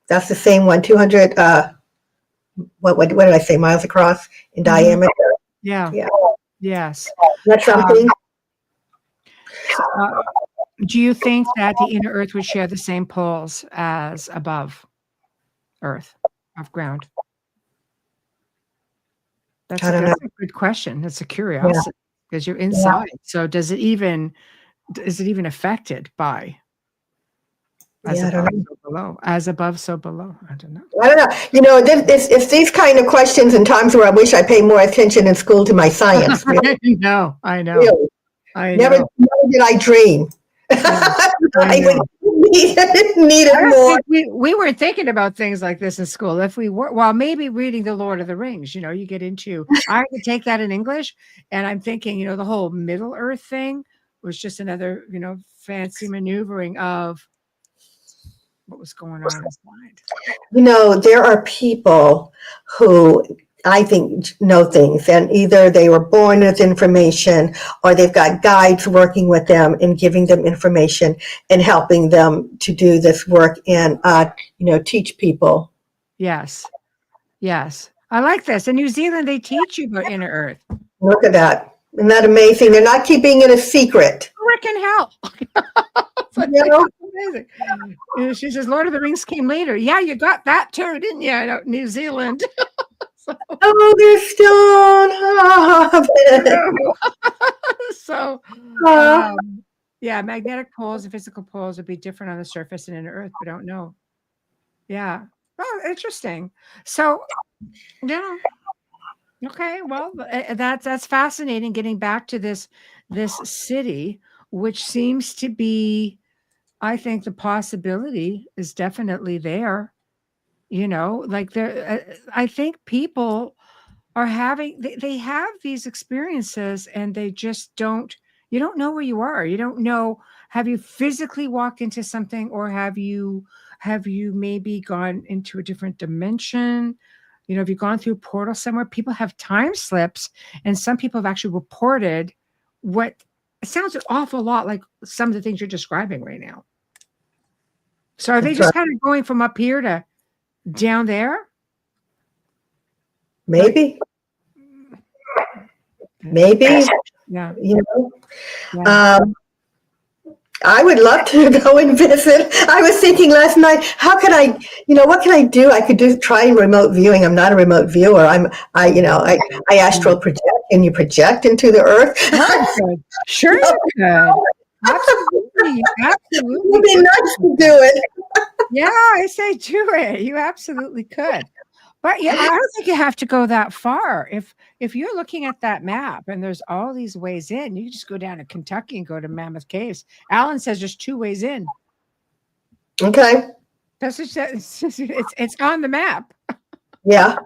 That's the same one, 200, what did I say, miles across in diameter? Yeah. Yeah. Yes. That's something. Do you think that the inner Earth would share the same poles as above Earth, above ground? That's I don't know. a good question. That's a curiosity because you're inside. So is it even affected by as I don't above, know. so below? As above, so below. I don't know. I don't know. You know, it's these kind of questions and times where I wish I paid more attention in school to my science. Really. I know. Really. Never did I dream. I would need it more. We weren't thinking about things like this in school. If we were, well, maybe reading the Lord of the Rings, you know, you get into, I had to take that in English, and I'm thinking, you know, the whole Middle Earth thing was just another, you know, fancy maneuvering of what was going on inside. You know, there are people who I think know things, and either they were born with information or they've got guides working with them and giving them information and helping them to do this work and, you know, teach people. Yes. I like this. In New Zealand, they teach you about inner Earth. Look at that. Isn't that amazing? They're not keeping it a secret. Frickin' hell. You know? Amazing. And she says, Lord of the Rings came later. Yeah, you got that too, didn't you? Out in New Zealand. Oh, they're still on. Yeah, magnetic poles and physical poles would be different on the surface and in the Earth. We don't know. Yeah. Oh, interesting. So, yeah. Okay. Well, that's fascinating. Getting back to this city, which seems to be, I think the possibility is definitely there. You know, like I think people are having they have these experiences and they just you don't know where you are. You don't know, have you physically walked into something, or have you maybe gone into a different dimension? You know, have you gone through a portal somewhere? People have time slips, and some people have actually reported what it sounds an awful lot like some of the things you're describing right now. So are they just kind of going from up here to down there? Maybe. Maybe. Yeah. You know. Yeah. I would love to go and visit. I was thinking last night, how can I, you know, what can I do? I could try remote viewing. I'm not a remote viewer. I astral project, and you project into the earth. Sure you could. Absolutely. It would be nice to do it. Yeah, I say do it. You absolutely could. But yeah, I don't think you have to go that far. If you're looking at that map and there's all these ways in, you can just go down to Kentucky and go to Mammoth Caves. Alan says there's 2 ways in. Okay. It's on the map. Yeah.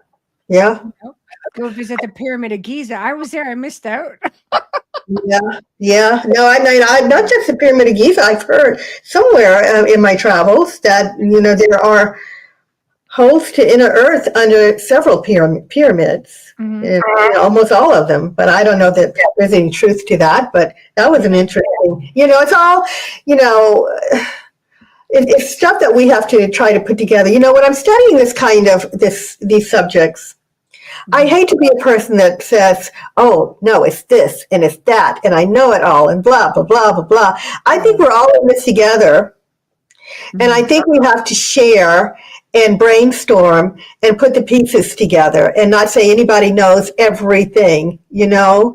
Go visit the Pyramid of Giza. I was there. I missed out. Yeah. No, I not just the Pyramid of Giza. I've heard somewhere in my travels that, you know, there are holes to inner Earth under several pyramids, almost all of them. But I don't know that there's any truth to that. But that was an interesting, you know, it's all, you know, it's stuff that we have to try to put together. You know, when I'm studying these subjects, I hate to be a person that says, oh, no, it's this and it's that, and I know it all, and blah, blah, blah, blah, blah. I think we're all in this together. And I think we have to share and brainstorm and put the pieces together and not say anybody knows everything, you know?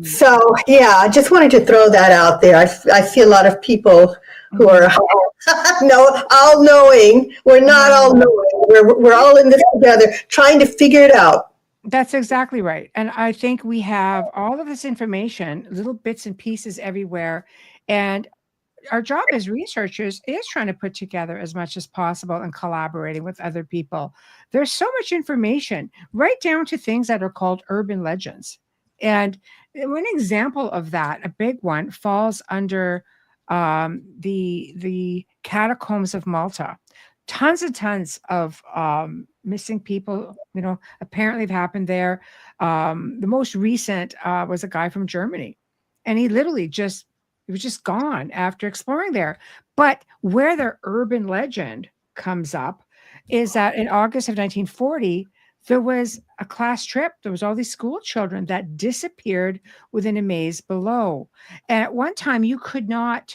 So, yeah, I just wanted to throw that out there. I see a lot of people who are all knowing. We're not all knowing. We're all in this together trying to figure it out. That's exactly right. And I think we have all of this information, little bits and pieces everywhere. And our job as researchers is trying to put together as much as possible and collaborating with other people. There's so much information, right down to things that are called urban legends. And one example of that, a big one, falls under the Catacombs of Malta. Tons and tons of missing people, you know, apparently have happened there. The most recent was a guy from Germany, and he literally just It was just gone after exploring there. But where the urban legend comes up is that in August of 1940, there was a class trip. There was all these school children that disappeared within a maze below. And at one time, you could walk,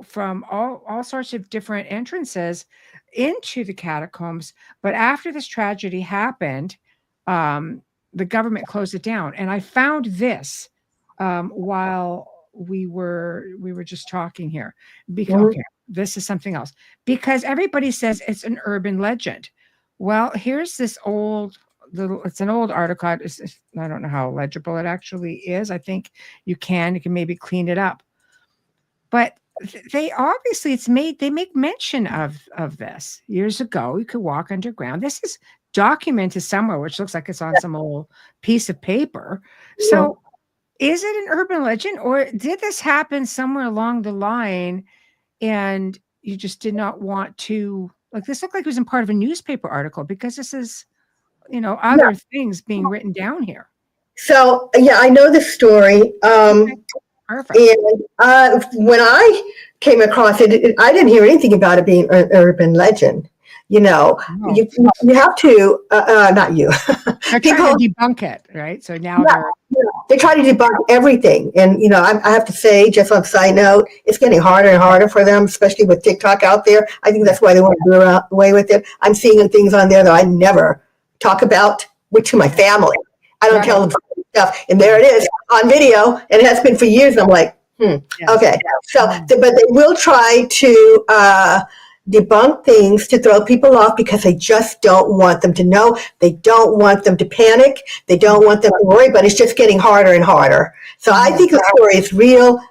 from all sorts of different entrances into the catacombs. But after this tragedy happened, the government closed it down. And I found this while we were just talking here. Because Mhm. okay, this is something else. Because everybody says it's an urban legend. Well, here's this it's an old article. I don't know how legible it actually is. I think you can maybe clean it up. But they obviously they make mention of this years ago. You could walk underground. This is documented somewhere, which looks like it's on some old piece of paper. So is it an urban legend, or did this happen somewhere along the line and you just did not want to, like, this looked like it was in part of a newspaper article, because this is, Yeah. other things being written down here. So yeah, I know the story. Okay, perfect. And when I came across it, I didn't hear anything about it being an urban legend. You know, No. you have to, not you. They're People, trying to debunk it, right? So now yeah, they try to debunk everything. And, I have to say, just on a side note, it's getting harder and harder for them, especially with TikTok out there. I think that's why they want to do away with it. I'm seeing things on there that I never talk about to my family. I don't tell them stuff. And there it is on video. And it has been for years. And I'm like, Yes. okay. So, but they will try to debunk things to throw people off because they just don't want them to know. They don't want them to panic. They don't want them to worry, but it's just getting harder and harder. So I think the story is real.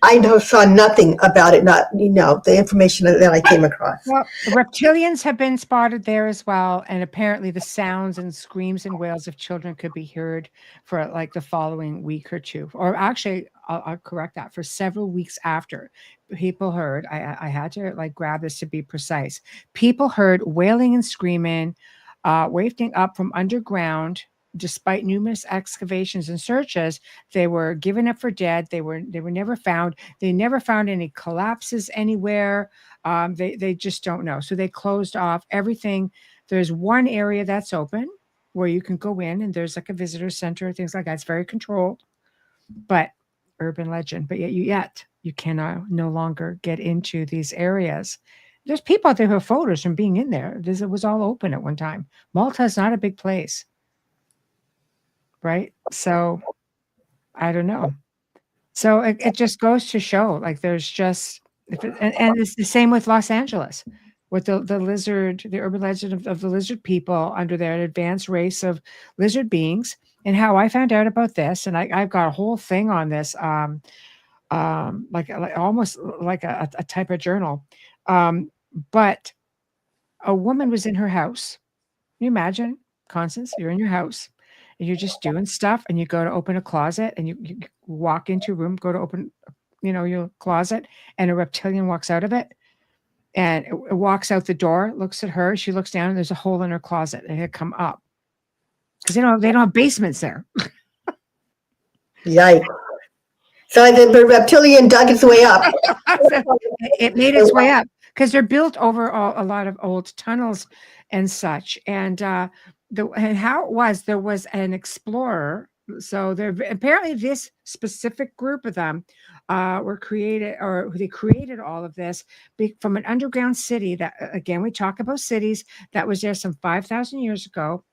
I saw nothing about it, not, the information that I came across. Well, reptilians have been spotted there as well, and apparently the sounds and screams and wails of children could be heard for like the following week or two, or actually, I'll correct that, for several weeks after. People heard. I had to like grab this to be precise. People heard wailing and screaming, wafting up from underground. Despite numerous excavations and searches, they were given up for dead. They were never found. They never found any collapses anywhere. They just don't know. So they closed off everything. There's one area that's open where you can go in, and there's like a visitor center, things like that. It's very controlled, but urban legend. But yet you cannot no longer get into these areas. There's people out there who have photos from being in there. It was all open at one time. Malta is not a big place. Right? So I don't know. So it just goes to show, like, there's just, and it's the same with Los Angeles, with the lizard, the urban legend of the lizard people under their advanced race of lizard beings, and how I found out about this. And I've got a whole thing on this, like almost like a type of journal. But a woman was in her house. Can you imagine, Constance? You're in your house and you're just doing stuff, and you go to open a closet, and you walk into a room, go to open, your closet, and a reptilian walks out of it, and it walks out the door, looks at her, she looks down, and there's a hole in her closet, and it had come up because they don't have basements there. Yikes. So the reptilian dug its way up. It made its way up because they're built over a lot of old tunnels and such. And and how it was, there was an explorer. So apparently this specific group of them were created, or they created all of this from an underground city that, again, we talk about cities that was there some 5,000 years ago.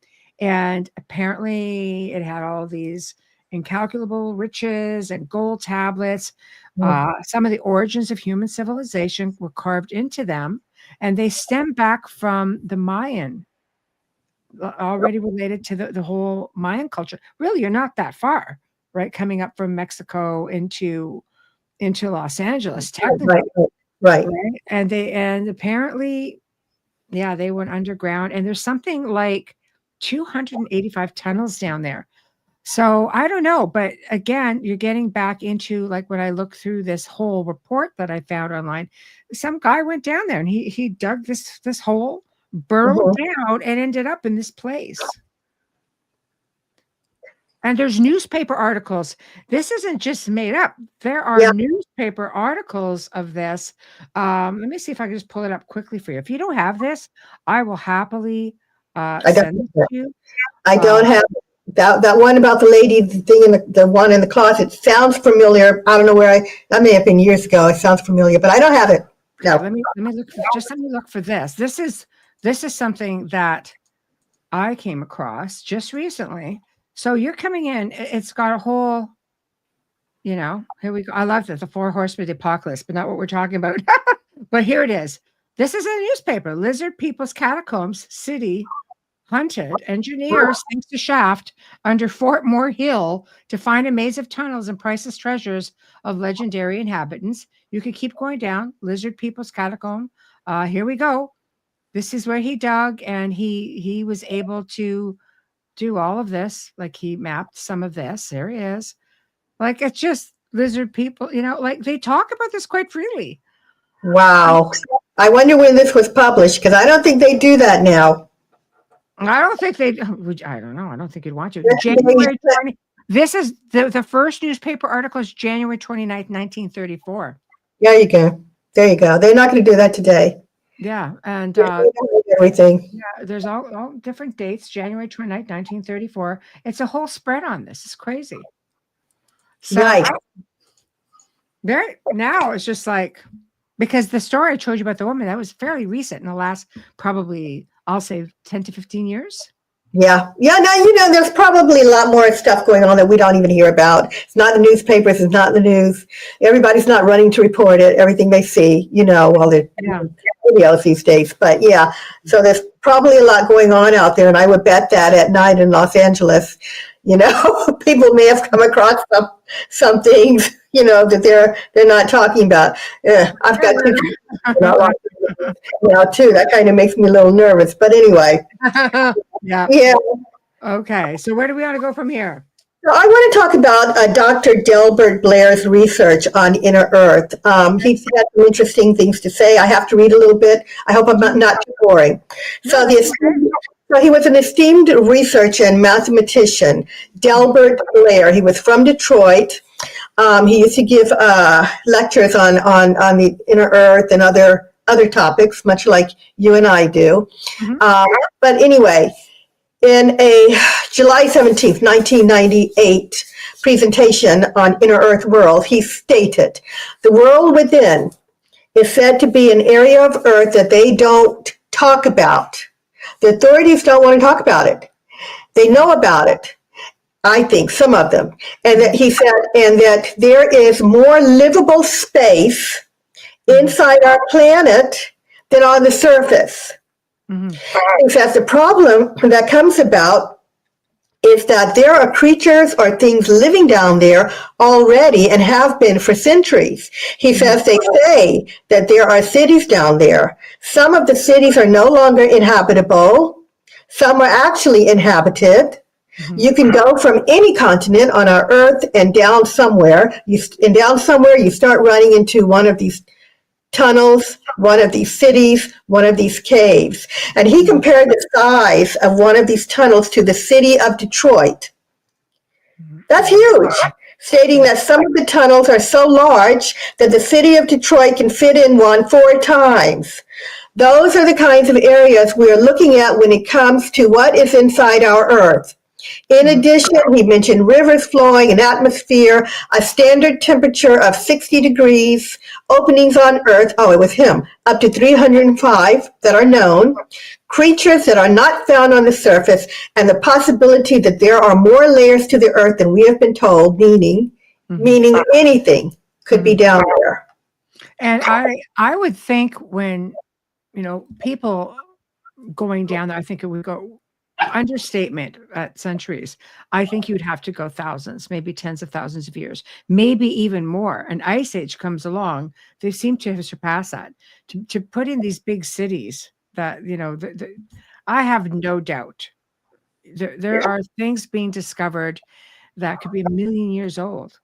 And apparently it had all these incalculable riches and gold tablets. Some of the origins of human civilization were carved into them, and they stem back from the Mayan, already related to the whole Mayan culture. Really, you're not that far, right? Coming up from Mexico into Los Angeles, technically. Right. And apparently, yeah, they went underground, and there's something like 285 tunnels down there. So I don't know, but again, you're getting back into, like, when I look through this whole report that I found online, some guy went down there and he dug this hole, burrowed down, and ended up in this place. And there's newspaper articles. This isn't just made up. There are Yeah, newspaper articles of this. Let me see if I can just pull it up quickly for you. If you don't have this, I will happily I don't. send it to you. I Uh, don't have that one about the lady thing in the one in the closet. Sounds familiar. I don't know where that may have been years ago. It sounds familiar, but I don't have it. okay, No. let me look for, just let me look for this. This is something that I came across just recently. So you're coming in. It's got a whole, here we go. I love it. The four horsemen of the apocalypse, but not what we're talking about. But here it is. This is a newspaper. Lizard People's Catacombs City hunted. Engineers sinks the shaft under Fort Moore Hill to find a maze of tunnels and priceless treasures of legendary inhabitants. You could keep going down. Lizard People's Catacomb. Here we go. This is where he dug, and he was able to do all of this. Like he mapped some of this. There he is. Like it's just lizard people, like they talk about this quite freely. Wow. I wonder when this was published because I don't think they do that now. I don't think they. I don't know. I don't think you'd want to. January 20. This is the first newspaper article is January 29th, 1934. There you go. There you go. They're not going to do that today. Yeah, and Everything. yeah, there's all different dates. January 29th, 1934. It's a whole spread on this. It's crazy. So Nice. there now it's just like because the story I told you about the woman that was fairly recent in the last probably I'll say 10 to 15 years. Yeah. Yeah. No, there's probably a lot more stuff going on that we don't even hear about. It's not in the newspapers. It's not in the news. Everybody's not running to report it. Everything they see, while they're videos these days. But yeah, so there's probably a lot going on out there. And I would bet that at night in Los Angeles, people may have come across some things, that they're not talking about. I've got too. That kind of makes me a little nervous. But anyway. Yeah. Yeah. Okay. So where do we want to go from here? So I want to talk about Dr. Delbert Blair's research on inner Earth. He's had some interesting things to say. I have to read a little bit. I hope I'm not too boring. So he was an esteemed researcher and mathematician, Delbert Blair. He was from Detroit. He used to give lectures on the inner Earth and other topics, much like you and I do. But anyway, in a July 17th, 1998 presentation on Inner Earth World, he stated, the world within is said to be an area of Earth that they don't talk about. The authorities don't want to talk about it. They know about it, I think, some of them. And that he said, and that there is more livable space inside our planet than on the surface. He says the problem that comes about is that there are creatures or things living down there already and have been for centuries. He says they say that there are cities down there. Some of the cities are no longer inhabitable. Some are actually inhabited. You can go from any continent on our Earth and down somewhere. You start running into one of these tunnels, one of these cities, one of these caves. And he compared the size of one of these tunnels to the city of Detroit. That's huge, stating that some of the tunnels are so large that the city of Detroit can fit in one 4 times. Those are the kinds of areas we're looking at when it comes to what is inside our Earth. In addition, he mentioned rivers flowing, an atmosphere, a standard temperature of 60 degrees, openings on Earth, it was him, up to 305 that are known, creatures that are not found on the surface, and the possibility that there are more layers to the Earth than we have been told, meaning anything could be down there. And I would think when, people going down there, I think it would go understatement at centuries. I think you'd have to go thousands, maybe tens of thousands of years, maybe even more. An ice age comes along. They seem to have surpassed that. To put in these big cities that, I have no doubt there are things being discovered that could be 1 million years old.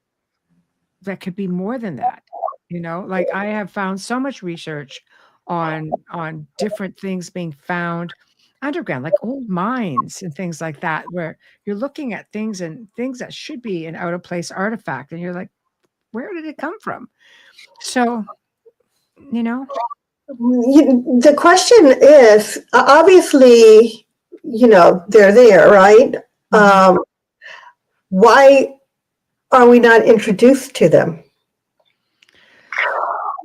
That could be more than that. Like I have found so much research on different things being found. underground, like old mines and things like that, where you're looking at things and things that should be an out of place artifact, and you're like, where did it come from? So, you know, The question is, obviously, they're there, right? Mhm. Why are we not introduced to them?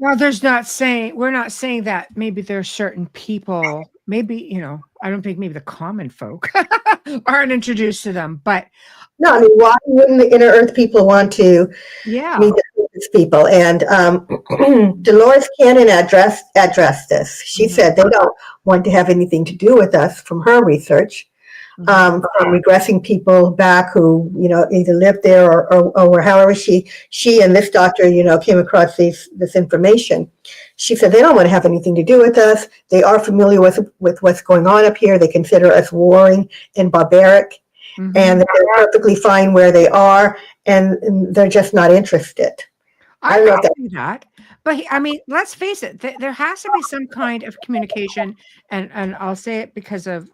Well, we're not saying that maybe there's certain people, maybe, I don't think maybe the common folk aren't introduced to them, but No, I mean, why wouldn't the inner Earth people want to yeah. meet these people? And Dolores Cannon addressed this. She Mhm. said they don't want to have anything to do with us from her research. Mhm. From regressing people back who, either lived there or however she and this doctor, came across this information. She said they don't want to have anything to do with us. They are familiar with what's going on up here. They consider us warring and barbaric, Mhm. and they're perfectly fine where they are, and they're just not interested. I I don't know could if that, see that, but I mean, let's face it. There has to be some kind of communication, and I'll say it because of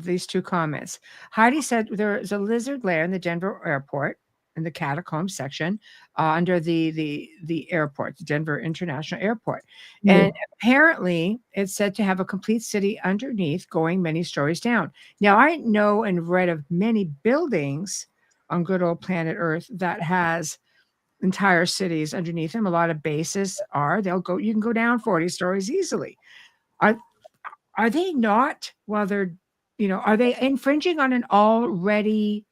these two comments. Heidi said there is a lizard lair in the Denver airport in the Catacombs section under the airport, the Denver International Airport, and apparently it's said to have a complete city underneath, going many stories down. Now I know and read of many buildings on good old planet Earth that has entire cities underneath them. A lot of bases you can go down 40 stories easily. Are are they not, while they're, are they infringing on an already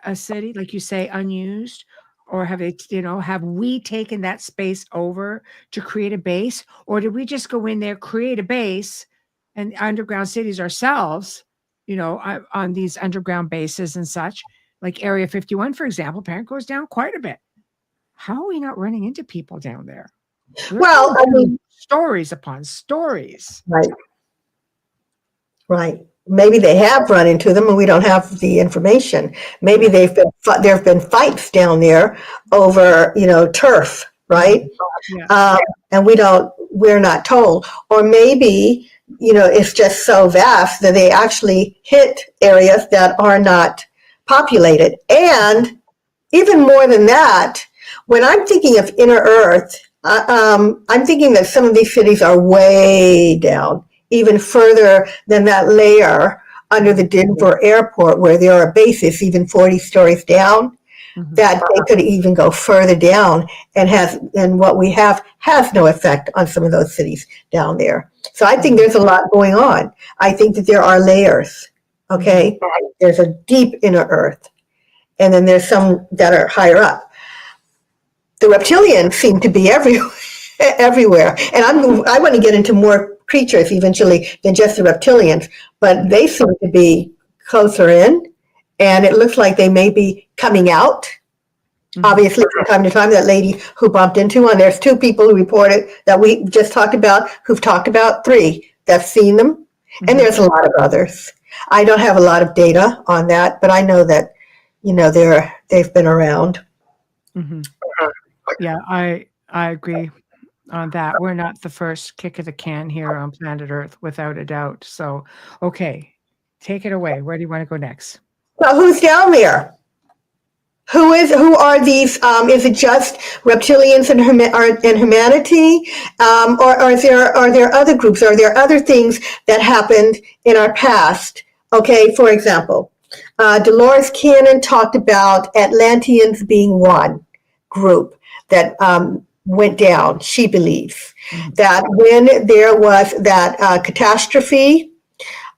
a city, like you say, unused? Or have we taken that space over to create a base? Or did we just go in there, create a base and underground cities ourselves, on these underground bases and such, like Area 51, for example, apparently goes down quite a bit. How are we not running into people down there? They're well, going I down mean, stories upon stories. right, right. Maybe they have run into them and we don't have the information. Maybe Yeah. there have been fights down there over, turf, right? Yeah. And we're not told. Or maybe, it's just so vast that they actually hit areas that are not populated. And even more than that, when I'm thinking of inner Earth, I'm thinking that some of these cities are way down, even further than that layer under the Denver airport, where there are bases even 40 stories down, Mhm. that they could even go further down, and what we have has no effect on some of those cities down there. So I think there's a lot going on. I think that there are layers. Okay, there's a deep inner Earth, and then there's some that are higher up. The reptilians seem to be everywhere. And I want to get into more creatures eventually than just the reptilians, but they seem to be closer in, and it looks like they may be coming out. Obviously, from time to time, that lady who bumped into one, there's two people who reported that we just talked about, who've talked about, three that's seen them, and there's a lot of others. I don't have a lot of data on that, but I know that, they've been around. Mhm. Yeah, I agree on that. We're not the first kick of the can here on planet Earth, without a doubt. So, okay, take it away. Where do you want to go next? So who's down there? Who are these? Is it just reptilians and humanity, or are there other groups? Are there other things that happened in our past? Okay, for example, Dolores Cannon talked about Atlanteans being one group that went down. She believes that when there was that catastrophe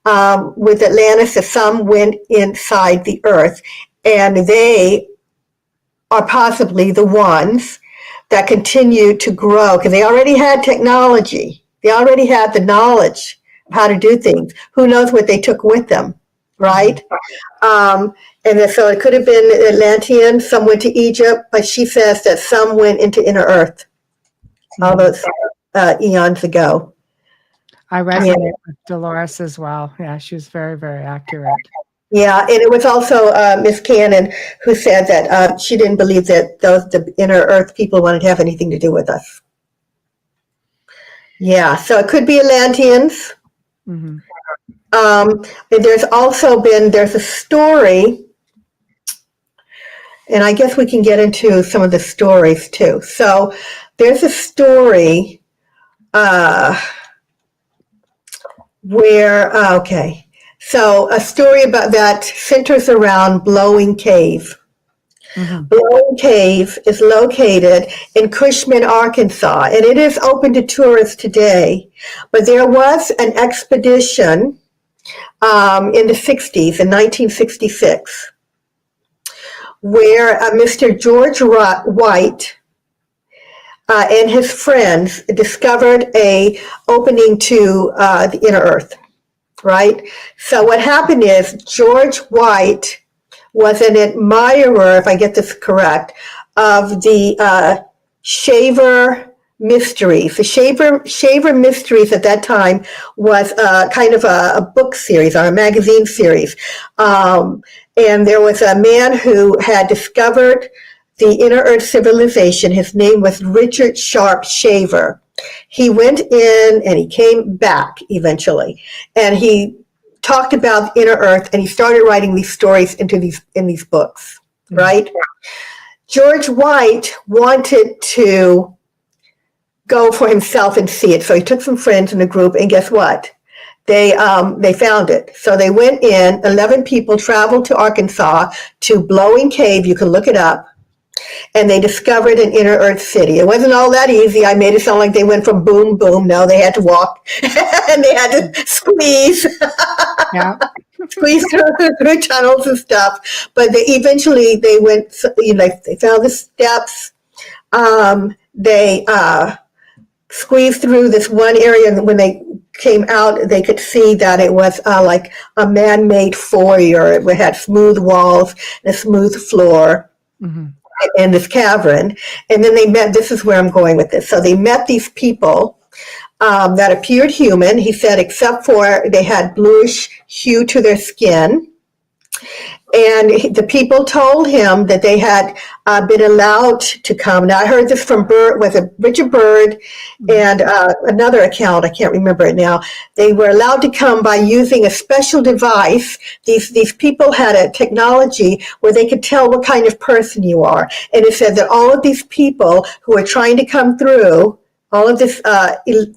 with Atlantis, that some went inside the Earth, and they are possibly the ones that continue to grow, because they already had technology. They already had the knowledge of how to do things. Who knows what they took with them, right? And so it could have been Atlantean, some went to Egypt, but she says that some went into inner Earth all those eons ago. I resonate with Dolores as well. Yeah, she was very, very accurate. Yeah, and it was also Miss Cannon who said that she didn't believe that the inner Earth people wanted to have anything to do with us. Yeah, so it could be Atlanteans. And there's a story, and I guess we can get into some of the stories too. So there's a story so a story about that centers around Blowing Cave. Mm-hmm. Blowing Cave is located in Cushman, Arkansas, and it is open to tourists today. But there was an expedition in the 60s, in 1966, where Mr. George White and his friends discovered a opening to the inner earth, right? So what happened is George White was an admirer, if I get this correct, of the Shaver Mysteries. The Shaver Mysteries at that time was kind of a book series or a magazine series. And there was a man who had discovered the inner earth civilization. His name was Richard Sharp Shaver. He went in and he came back eventually, and he talked about inner earth, and he started writing these stories in these books, right? George White wanted to go for himself and see it, so he took some friends in the group, and guess what? They found it. So they went in. 11 people traveled to Arkansas to Blowing Cave. You can look it up. And they discovered an inner earth city. It wasn't all that easy. I made it sound like they went from boom, boom. No, they had to walk and they had to squeeze, squeeze through tunnels and stuff. But eventually they went, they found the steps. They squeezed through this one area, and when they came out, they could see that it was like a man-made foyer. It had smooth walls and a smooth floor. Mm-hmm. In this cavern, and then they met. This is where I'm going with this. So they met these people that appeared human. He said, except for they had bluish hue to their skin. And the people told him that they had been allowed to come. Now I heard this from Byrd, Richard Byrd, and another account, I can't remember it now. They were allowed to come by using a special device. These people had a technology where they could tell what kind of person you are. And it said that all of these people who were trying to come through, all of this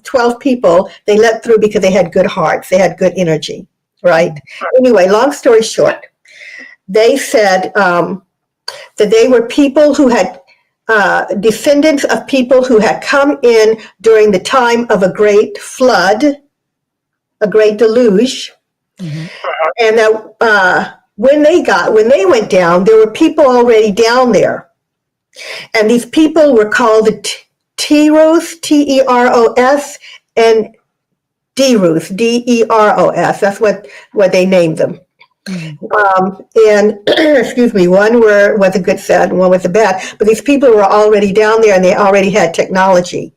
12 people, they let through because they had good hearts. They had good energy, right? Anyway, long story short, they said that they were people who had descendants of people who had come in during the time of a great flood, a great deluge, and that when they went down, there were people already down there, and these people were called the Teros, T-E-R-O-S, and Deros, D-E-R-O-S. That's what they named them. And excuse me, one was a good side and one was a bad, but these people were already down there and they already had technology.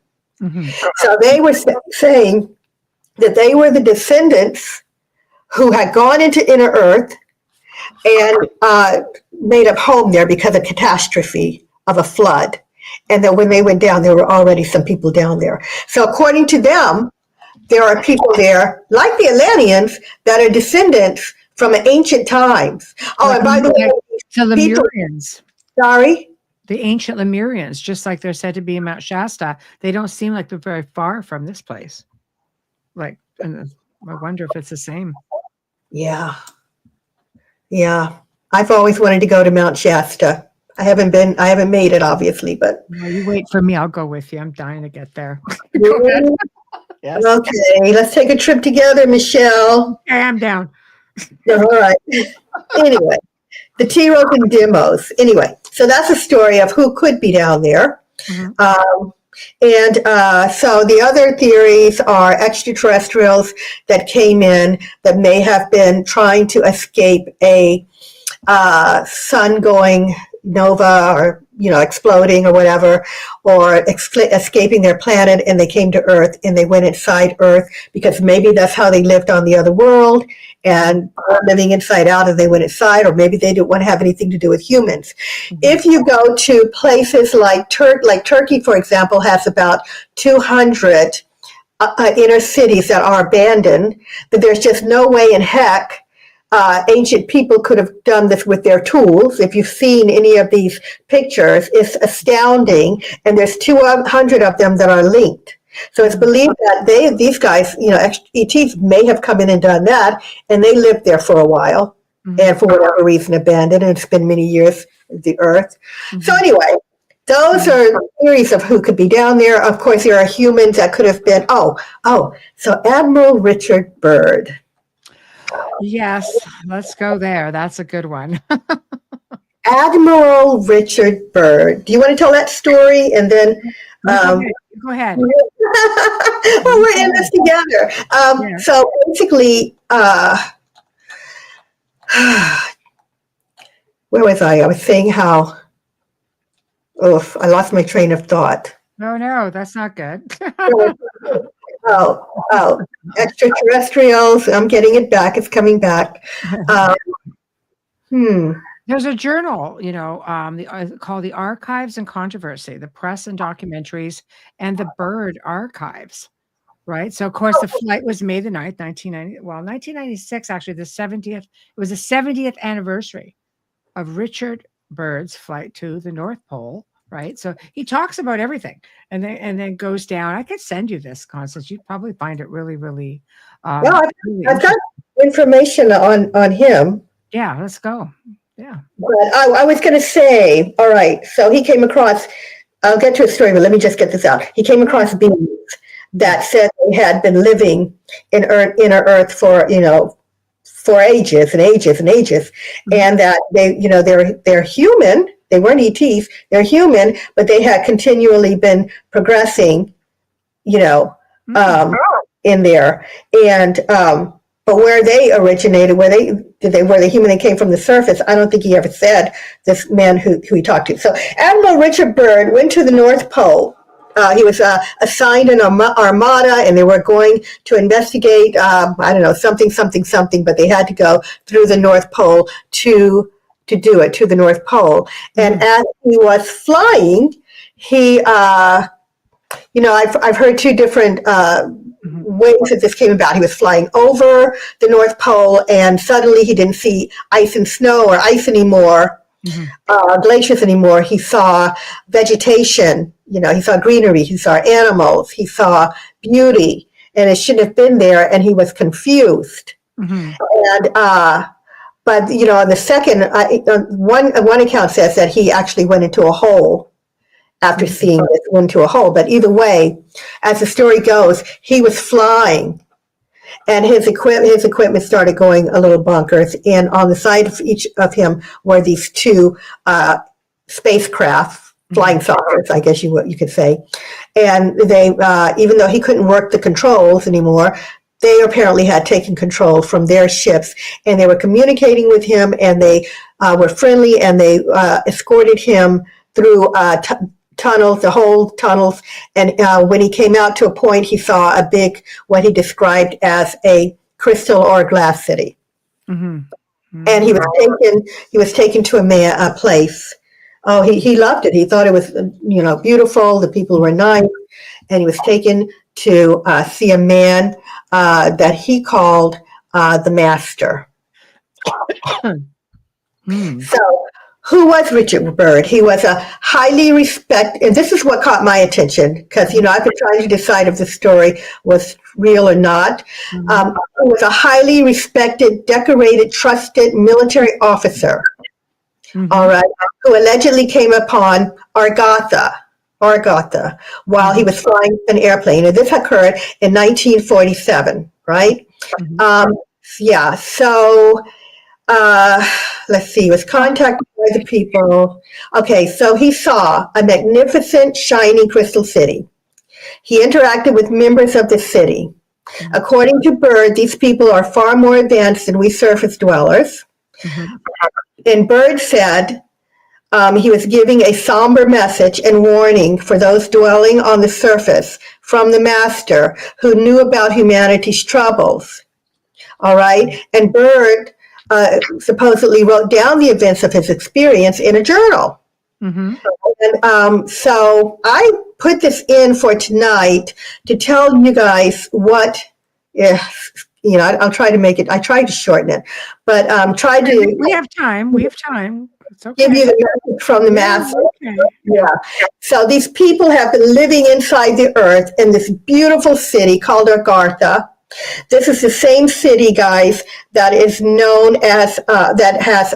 So they were saying that they were the descendants who had gone into inner earth and made a home there because of catastrophe of a flood, and that when they went down, there were already some people down there. So according to them, there are people there like the Atlanteans that are descendants from ancient times. Oh, and by the way, the Lemurians. Sorry? The ancient Lemurians, just like they're said to be in Mount Shasta, they don't seem like they're very far from this place. Like, and I wonder if it's the same. Yeah. Yeah. I've always wanted to go to Mount Shasta. I haven't made it, obviously, but. Well, you wait for me. I'll go with you. I'm dying to get there. Yes. Okay. Let's take a trip together, Michelle. I am down. All right. Anyway, the Teros and Demos. Anyway, so that's a story of who could be down there. So the other theories are extraterrestrials that came in that may have been trying to escape a sun-going nova, or exploding or whatever, or escaping their planet, and they came to Earth and they went inside Earth because maybe that's how they lived on the other world, and living inside out and they went inside, or maybe they didn't want to have anything to do with humans. If you go to places like Turkey, for example, has about 200 inner cities that are abandoned, that there's just no way in heck ancient people could have done this with their tools. If you've seen any of these pictures, it's astounding. And there's 200 of them that are linked. So it's believed that these guys, ETs may have come in and done that, and they lived there for a while, and for whatever reason abandoned, and it's been many years, the Earth. So anyway, those are theories of who could be down there. Of course, there are humans that could have been, so Admiral Richard Byrd. Yes, let's go there. That's a good one. Admiral Richard Byrd. Do you want to tell that story? And then go ahead. Well, we're in this together. So basically, where was I? I was saying how, I lost my train of thought. No, that's not good. Extraterrestrials. I'm getting it back. It's coming back. There's a journal, called the Archives and Controversy, the Press and Documentaries, and the Byrd Archives, right? So, of course, the flight was May the 9th, 1996, actually, the 70th. It was the 70th anniversary of Richard Byrd's flight to the North Pole, right? So he talks about everything and then goes down. I could send you this, Constance. You'd probably find it really, really. I've got information on him. Yeah, let's go. Yeah. But I was going to say, all right, so he came across, I'll get to a story, but let me just get this out. He came across beings that said they had been living in inner Earth for ages and ages and ages, and that they're human. They weren't ETs, they're human, but they had continually been progressing, in there. And but where they originated, were they human? They came from the surface. I don't think he ever said, this man who he talked to. So Admiral Richard Byrd went to the North Pole. He was assigned an armada, and they were going to investigate, something, but they had to go through the North Pole to do it, to the North Pole. And as he was flying, he, I've heard two different ways that this came about. He was flying over the North Pole, and suddenly he didn't see ice and snow or ice anymore, glaciers anymore. He saw vegetation, he saw greenery, he saw animals, he saw beauty, and it shouldn't have been there, and he was confused. And but on the second, one account says that he actually went into a hole after seeing this, into a hole. But either way, as the story goes, he was flying, and his equipment started going a little bonkers. And on the side of each of him were these two spacecraft, flying saucers, I guess you could say. And they, even though he couldn't work the controls anymore, they apparently had taken control from their ships, and they were communicating with him, and they were friendly, and they escorted him through tunnels, the whole tunnels. And when he came out to a point, he saw a big, what he described as a crystal or glass city. And he was taken to a place. Oh, he loved it. He thought it was, beautiful. The people were nice, and he was taken to see a man that he called the Master. So, who was Richard Byrd? He was a highly respected, and this is what caught my attention, because, I've been trying to decide if the story was real or not. He was a highly respected, decorated, trusted military officer, all right, who allegedly came upon Agartha, while he was flying an airplane. And this occurred in 1947, right? So let's see, he was contacted by the people. Okay, so he saw a magnificent, shiny crystal city. He interacted with members of the city. According to Byrd, these people are far more advanced than we surface dwellers. And Byrd said he was giving a somber message and warning for those dwelling on the surface from the Master who knew about humanity's troubles. All right, and Byrd supposedly wrote down the events of his experience in a journal. And so I put this in for tonight to tell you guys what, I'll try to make it, I tried to shorten it, but try to We have time. We have time. It's okay. give you the message from the master. Okay. Yeah. So these people have been living inside the earth in this beautiful city called Agartha. This is the same city, guys, that is known as, that has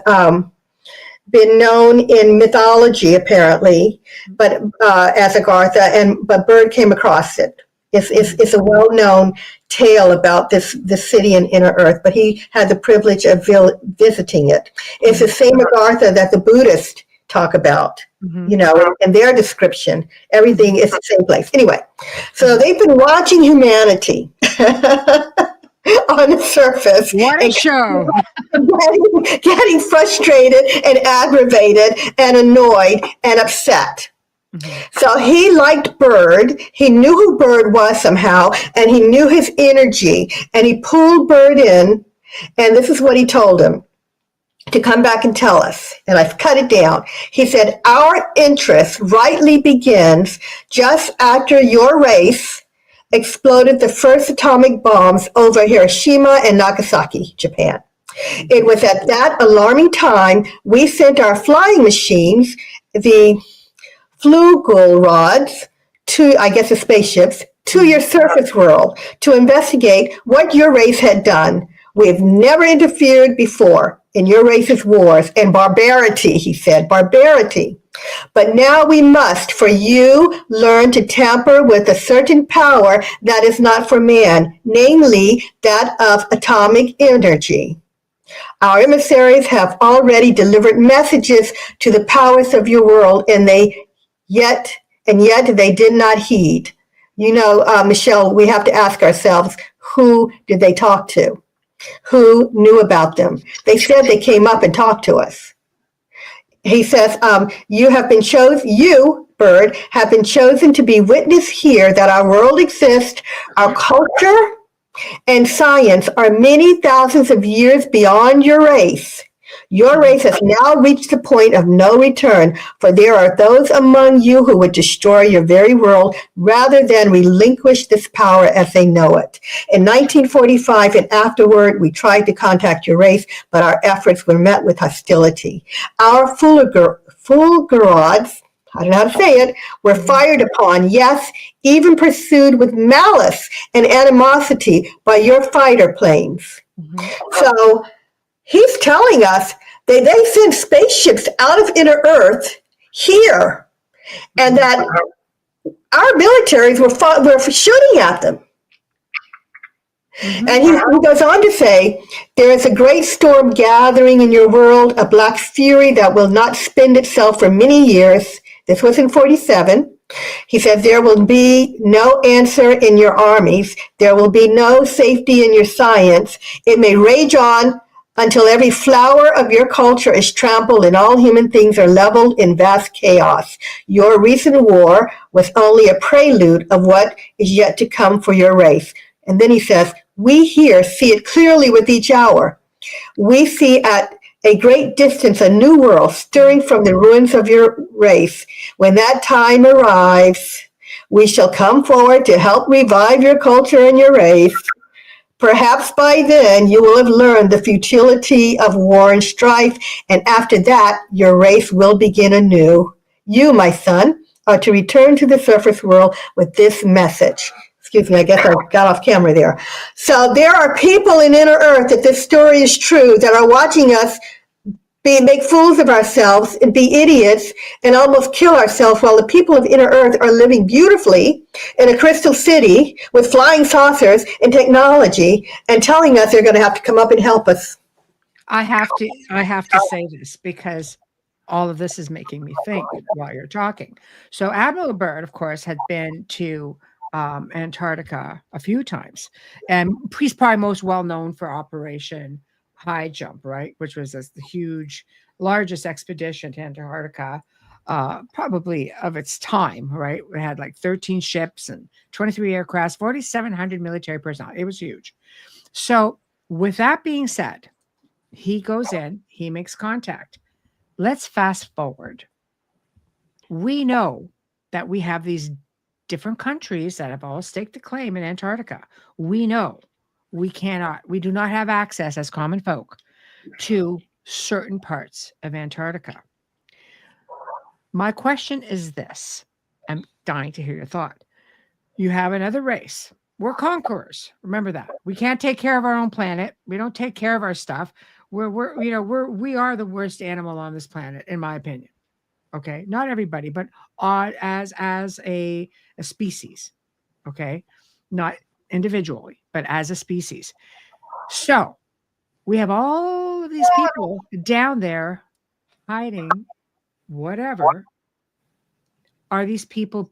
been known in mythology, apparently, but as Agartha, but Byrd came across it. It's a well-known tale about this city in Inner Earth, but he had the privilege of visiting it. It's the same Agartha that the Buddhists talk about, in their description. Everything is the same place. Anyway, so they've been watching humanity on the surface. What a show. Getting frustrated and aggravated and annoyed and upset. So he liked Byrd. He knew who Byrd was somehow, and he knew his energy. And he pulled Byrd in, and this is what he told him to come back and tell us. And I've cut it down. He said, our interest rightly begins just after your race exploded the first atomic bombs over Hiroshima and Nagasaki, Japan. It was at that alarming time we sent our flying machines, the flugel rods, the spaceships, to your surface world to investigate what your race had done. We have never interfered before in your race's wars and barbarity, he said, barbarity. But now we must, for you, learn to tamper with a certain power that is not for man, namely that of atomic energy. Our emissaries have already delivered messages to the powers of your world, and yet they did not heed. Michelle, we have to ask ourselves, who did they talk to? Who knew about them? They said they came up and talked to us. He says, you, Byrd, have been chosen to be witness here that our world exists, our culture and science are many thousands of years beyond your race. Your race has now reached the point of no return, for there are those among you who would destroy your very world rather than relinquish this power as they know it. In 1945 and afterward, we tried to contact your race, but our efforts were met with hostility. Our fulgurods, I don't know how to say it, were fired upon, yes, even pursued with malice and animosity by your fighter planes. So he's telling us that they send spaceships out of Inner Earth here, and that our militaries were shooting at them. And he goes on to say, there is a great storm gathering in your world, a black fury that will not spend itself for many years. This was in 47. He said, there will be no answer in your armies. There will be no safety in your science. It may rage on until every flower of your culture is trampled and all human things are leveled in vast chaos. Your recent war was only a prelude of what is yet to come for your race. And then he says, we here see it clearly with each hour. We see at a great distance a new world stirring from the ruins of your race. When that time arrives, we shall come forward to help revive your culture and your race. Perhaps by then you will have learned the futility of war and strife, and after that your race will begin anew. You, my son, are to return to the surface world with this message. Excuse me, I guess I got off camera there. So there are people in Inner Earth, if this story is true, that are watching us make fools of ourselves and be idiots and almost kill ourselves while the people of Inner Earth are living beautifully in a crystal city with flying saucers and technology and telling us they're going to have to come up and help us. I have to say this because all of this is making me think while you're talking. So Admiral Byrd, of course, had been to Antarctica a few times, and he's probably most well known for Operation High Jump, right? Which was the huge, largest expedition to Antarctica, probably of its time, right? It had like 13 ships and 23 aircrafts, 4,700 military personnel. It was huge. So with that being said, he goes in, he makes contact. Let's fast forward. We know that we have these different countries that have all staked a claim in Antarctica. We know we do not have access as common folk to certain parts of Antarctica. My question is this. I'm dying to hear your thought. You have another race. We're conquerors. Remember that. We can't take care of our own planet. We don't take care of our stuff. We are the worst animal on this planet, in my opinion. Okay, not everybody, but as a species. Okay, not individually, but as a species. So we have all of these people down there hiding. Whatever. Are these people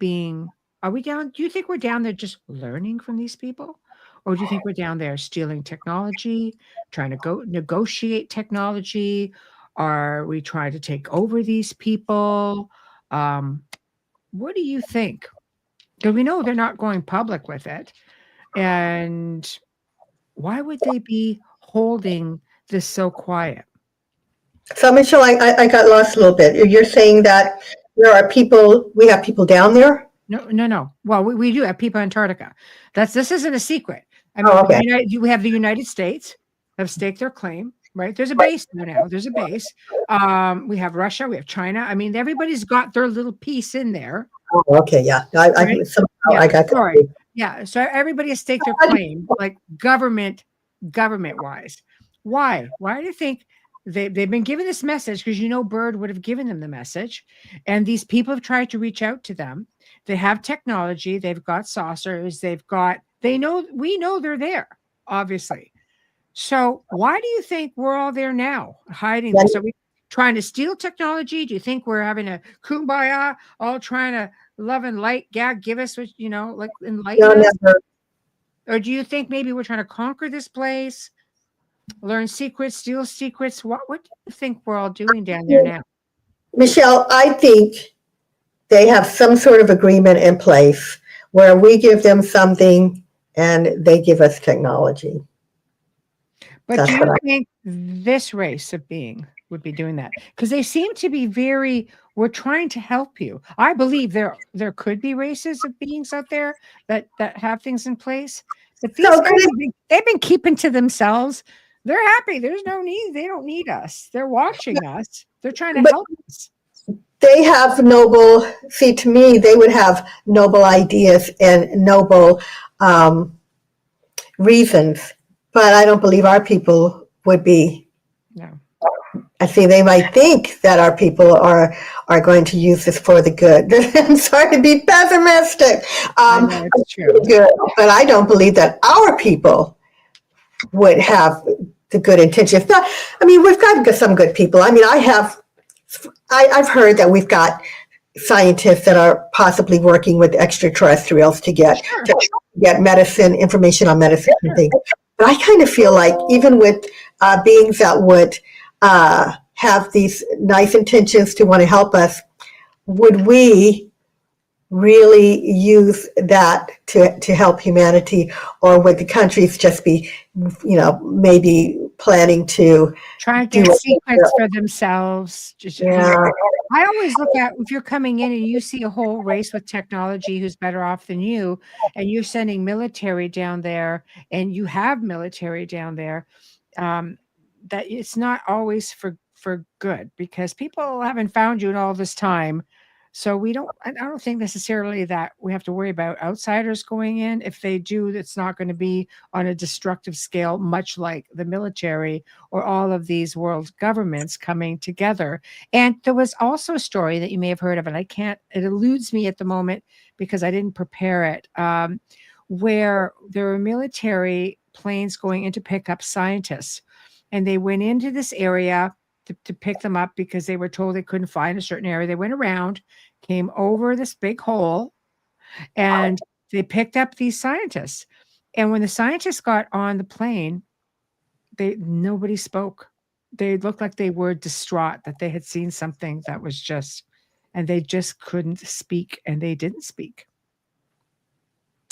are we down? Do you think we're down there just learning from these people? Or do you think we're down there stealing technology, trying to negotiate technology? Are we trying to take over these people? What do you think? Because we know they're not going public with it. And why would they be holding this so quiet? So, Michelle, I got lost a little bit. You're saying that we have people down there? No. Well, we do have people in Antarctica. This isn't a secret. I mean, okay. We have the United States have staked their claim, right? There's a base there now. There's a base. We have Russia. We have China. I mean, everybody's got their little piece in there. Oh, okay, yeah. I got sorry. Yeah. So everybody has staked their claim, like government wise. Why? Why do you think they've been given this message? Because Byrd would have given them the message, and these people have tried to reach out to them. They have technology. They've got saucers. We know they're there, obviously. So why do you think we're all there now, hiding this? Are we trying to steal technology? Do you think we're having a kumbaya, all trying to love and light, give us what, like enlighten us? Or do you think maybe we're trying to conquer this place, learn secrets, steal secrets? What do you think we're all doing down there now? Michelle, I think they have some sort of agreement in place where we give them something and they give us technology. But do you think this race of being would be doing that? Because they seem to be we're trying to help you. I believe there could be races of beings out there that have things in place. But these guys, they've been keeping to themselves. They're happy. There's no need. They don't need us. They're watching us. They're trying to help us. They have to me, they would have noble ideas and noble reasons. But I don't believe our people would be. No. I see they might think that our people are going to use this for the good. I'm sorry to be pessimistic. It's true. Good, but I don't believe that our people would have the good intentions. We've got some good people. I've heard that we've got scientists that are possibly working with extraterrestrials to get medicine, information on medicine and things. But I kind of feel like even with beings that would have these nice intentions to want to help us, would we really use that to help humanity, or would the countries just be, maybe planning to try to get secrets for themselves? I always look at, if you're coming in and you see a whole race with technology who's better off than you, and you're sending military down there, and you have military down there, that it's not always for good, because people haven't found you in all this time. So I don't think necessarily that we have to worry about outsiders going in. If they do, it's not going to be on a destructive scale, much like the military or all of these world governments coming together. And there was also a story that you may have heard of, and it eludes me at the moment because I didn't prepare it, where there were military planes going in to pick up scientists. And they went into this area to pick them up because they were told they couldn't find a certain area. They went around, came over this big hole, and they picked up these scientists. And when the scientists got on the plane, nobody spoke. They looked like they were distraught, that they had seen something that was and they just couldn't speak, and they didn't speak.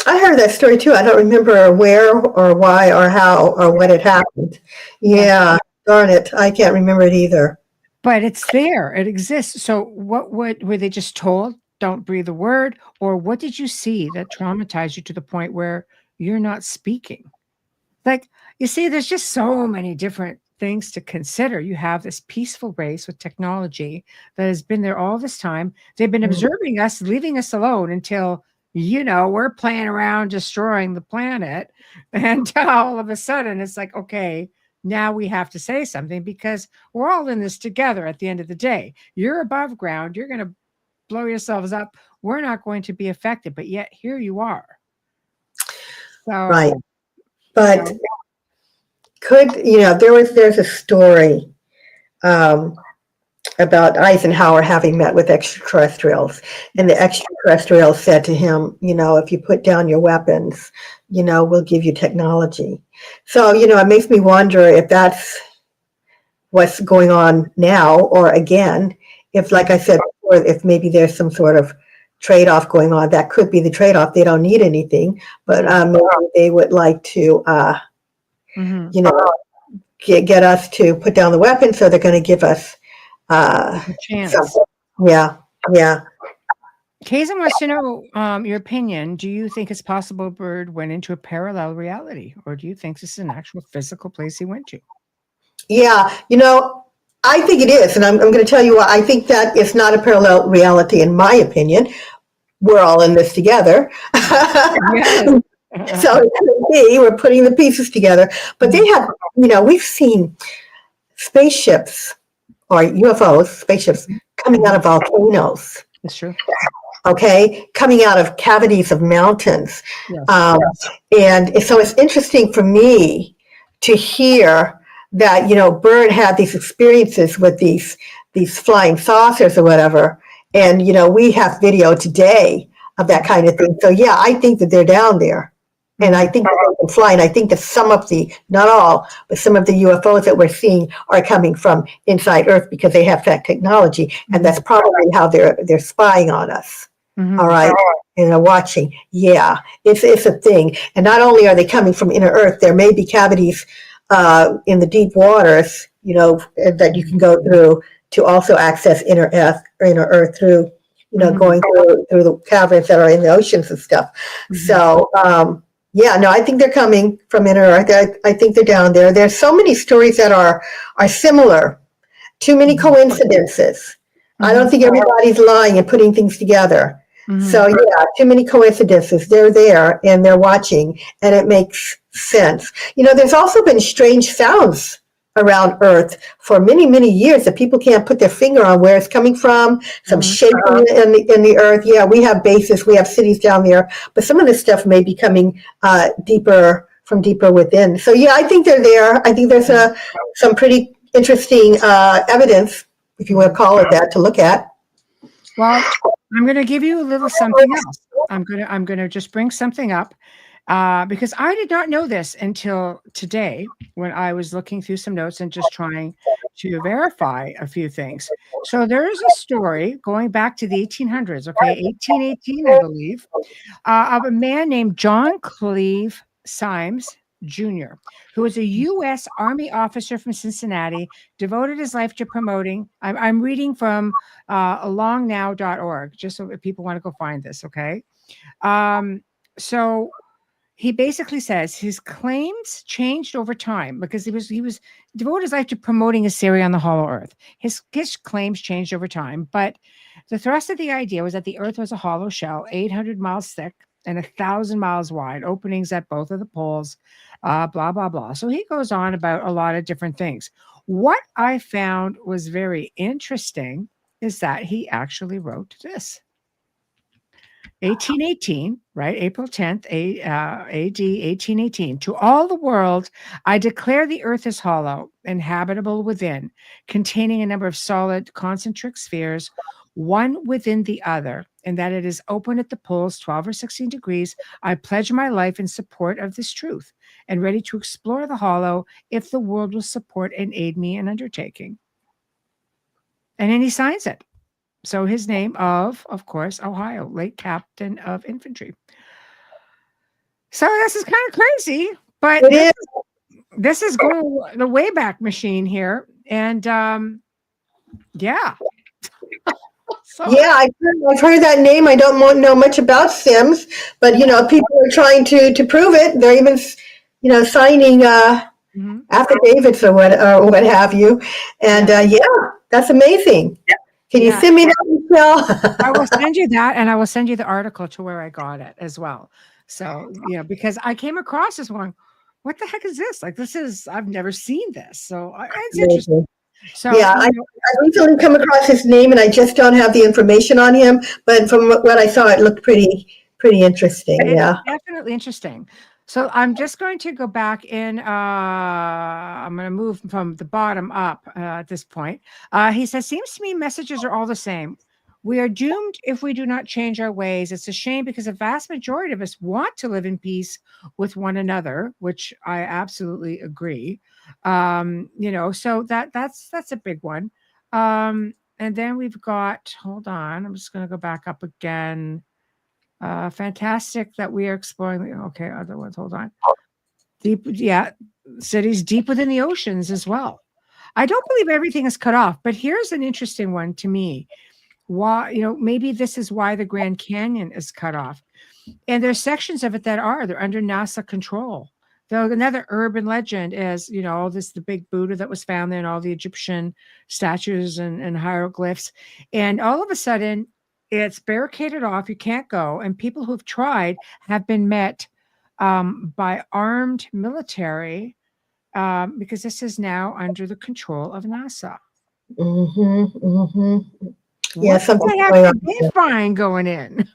I heard that story too. I don't remember where or why or how or what had happened. Yeah, darn it. I can't remember it either. But it's there. It exists. So were they just told don't breathe a word? Or what did you see that traumatized you to the point where you're not speaking? Like, you see, there's just so many different things to consider. You have this peaceful race with technology that has been there all this time. They've been observing us, leaving us alone until, we're playing around destroying the planet. And all of a sudden, it's like, okay, now we have to say something because we're all in this together at the end of the day. You're above ground. You're going to blow yourselves up. We're not going to be affected. But yet, here you are. So, Right. But there's a story about Eisenhower having met with extraterrestrials, and the extraterrestrials said to him, if you put down your weapons, we'll give you technology. So, it makes me wonder if that's what's going on now, or again, if, like I said before, if maybe there's some sort of trade-off going on. That could be the trade-off. They don't need anything, but maybe they would like to, get us to put down the weapons, so they're going to give us a chance. something. Yeah. Kazan wants to know your opinion. Do you think it's possible Byrd went into a parallel reality, or do you think this is an actual physical place he went to? Yeah, I think it is, and I'm going to tell you why. I think that it's not a parallel reality, in my opinion. We're all in this together. Yes. So it could be, we're putting the pieces together. But they have, we've seen spaceships or UFOs, spaceships, coming out of volcanoes. That's true. Okay, coming out of cavities of mountains. Yes. And so it's interesting for me to hear that, Byrd had these experiences with these flying saucers or whatever. And, we have video today of that kind of thing. So, yeah, I think that they're down there. And I think that they can fly. And I think that some of not all, but some of the UFOs that we're seeing are coming from inside Earth because they have that technology. And that's probably how they're spying on us. All right. And they're watching. Yeah, it's a thing. And not only are they coming from inner Earth, there may be cavities in the deep waters, that you can go through to also access inner Earth through, going through the caverns that are in the oceans and stuff. So, I think they're coming from inner Earth. I think they're down there. There's so many stories that are similar. Too many coincidences. I don't think everybody's lying and putting things together. So, too many coincidences. They're there and they're watching, and it makes sense. There's also been strange sounds around Earth for many, many years that people can't put their finger on where it's coming from. Some shaking in the Earth. Yeah, we have bases, we have cities down there, but some of this stuff may be coming from deeper within. So, I think they're there. I think there's some pretty interesting evidence, if you want to call it that, to look at. Well, I'm going to give you a little something else. I'm going to just bring something up because I did not know this until today when I was looking through some notes and just trying to verify a few things. So there is a story going back to the 1800s, 1818, I believe, of a man named John Cleve Symes Jr., who was a U.S. Army officer from Cincinnati, devoted his life to promoting. I'm reading from alongnow.org, just so if people want to go find this, okay? So he basically says his claims changed over time because he was devoted his life to promoting a theory on the hollow earth. His claims changed over time, but the thrust of the idea was that the earth was a hollow shell, 800 miles thick and 1,000 miles wide, openings at both of the poles, blah, blah, blah. So he goes on about a lot of different things. What I found was very interesting is that he actually wrote this. 1818, right? April 10th, AD 1818. To all the world, I declare the earth is hollow, inhabitable within, containing a number of solid concentric spheres, one within the other, and that it is open at the poles 12 or 16 degrees. I pledge my life in support of this truth and ready to explore the hollow if the world will support and aid me in undertaking. And then he signs it. So his name of course, Ohio, late captain of infantry. So this is kind of crazy, but this is going the Wayback Machine here. And yeah. So Yeah, I've heard that name. I don't know much about Sims, but people are trying to prove it. They're even signing mhm. affidavits or what have you. And Yeah. that's amazing. Can you Yeah. send me that, Michelle? I will send you that, and I will send you the article to where I got it as well. So, because I came across this one, what the heck is this? Like, I've never seen this. So it's interesting. Amazing. So, Yeah, I recently come across his name, and I just don't have the information on him. But from what I saw, it looked pretty interesting. it's Yeah. definitely interesting. So I'm just going to go back in. I'm going to move from the bottom up at this point. He says, seems to me messages are all the same. We are doomed if we do not change our ways. It's a shame because the vast majority of us want to live in peace with one another, which I absolutely agree. So that's a big one. And then we've got, hold on, I'm just going to go back up again. Fantastic that we are exploring. Okay, other ones. Hold on. Deep, yeah, cities deep within the oceans as well. I don't believe everything is cut off, but here's an interesting one to me. Why, maybe this is why the Grand Canyon is cut off, and there's sections of it they're under NASA control. Though another urban legend is, the big Buddha that was found there and all the Egyptian statues and hieroglyphs. And all of a sudden, it's barricaded off. You can't go. And people who've tried have been met by armed military because this is now under the control of NASA. Yeah, What something's the heck going did on. they find going in?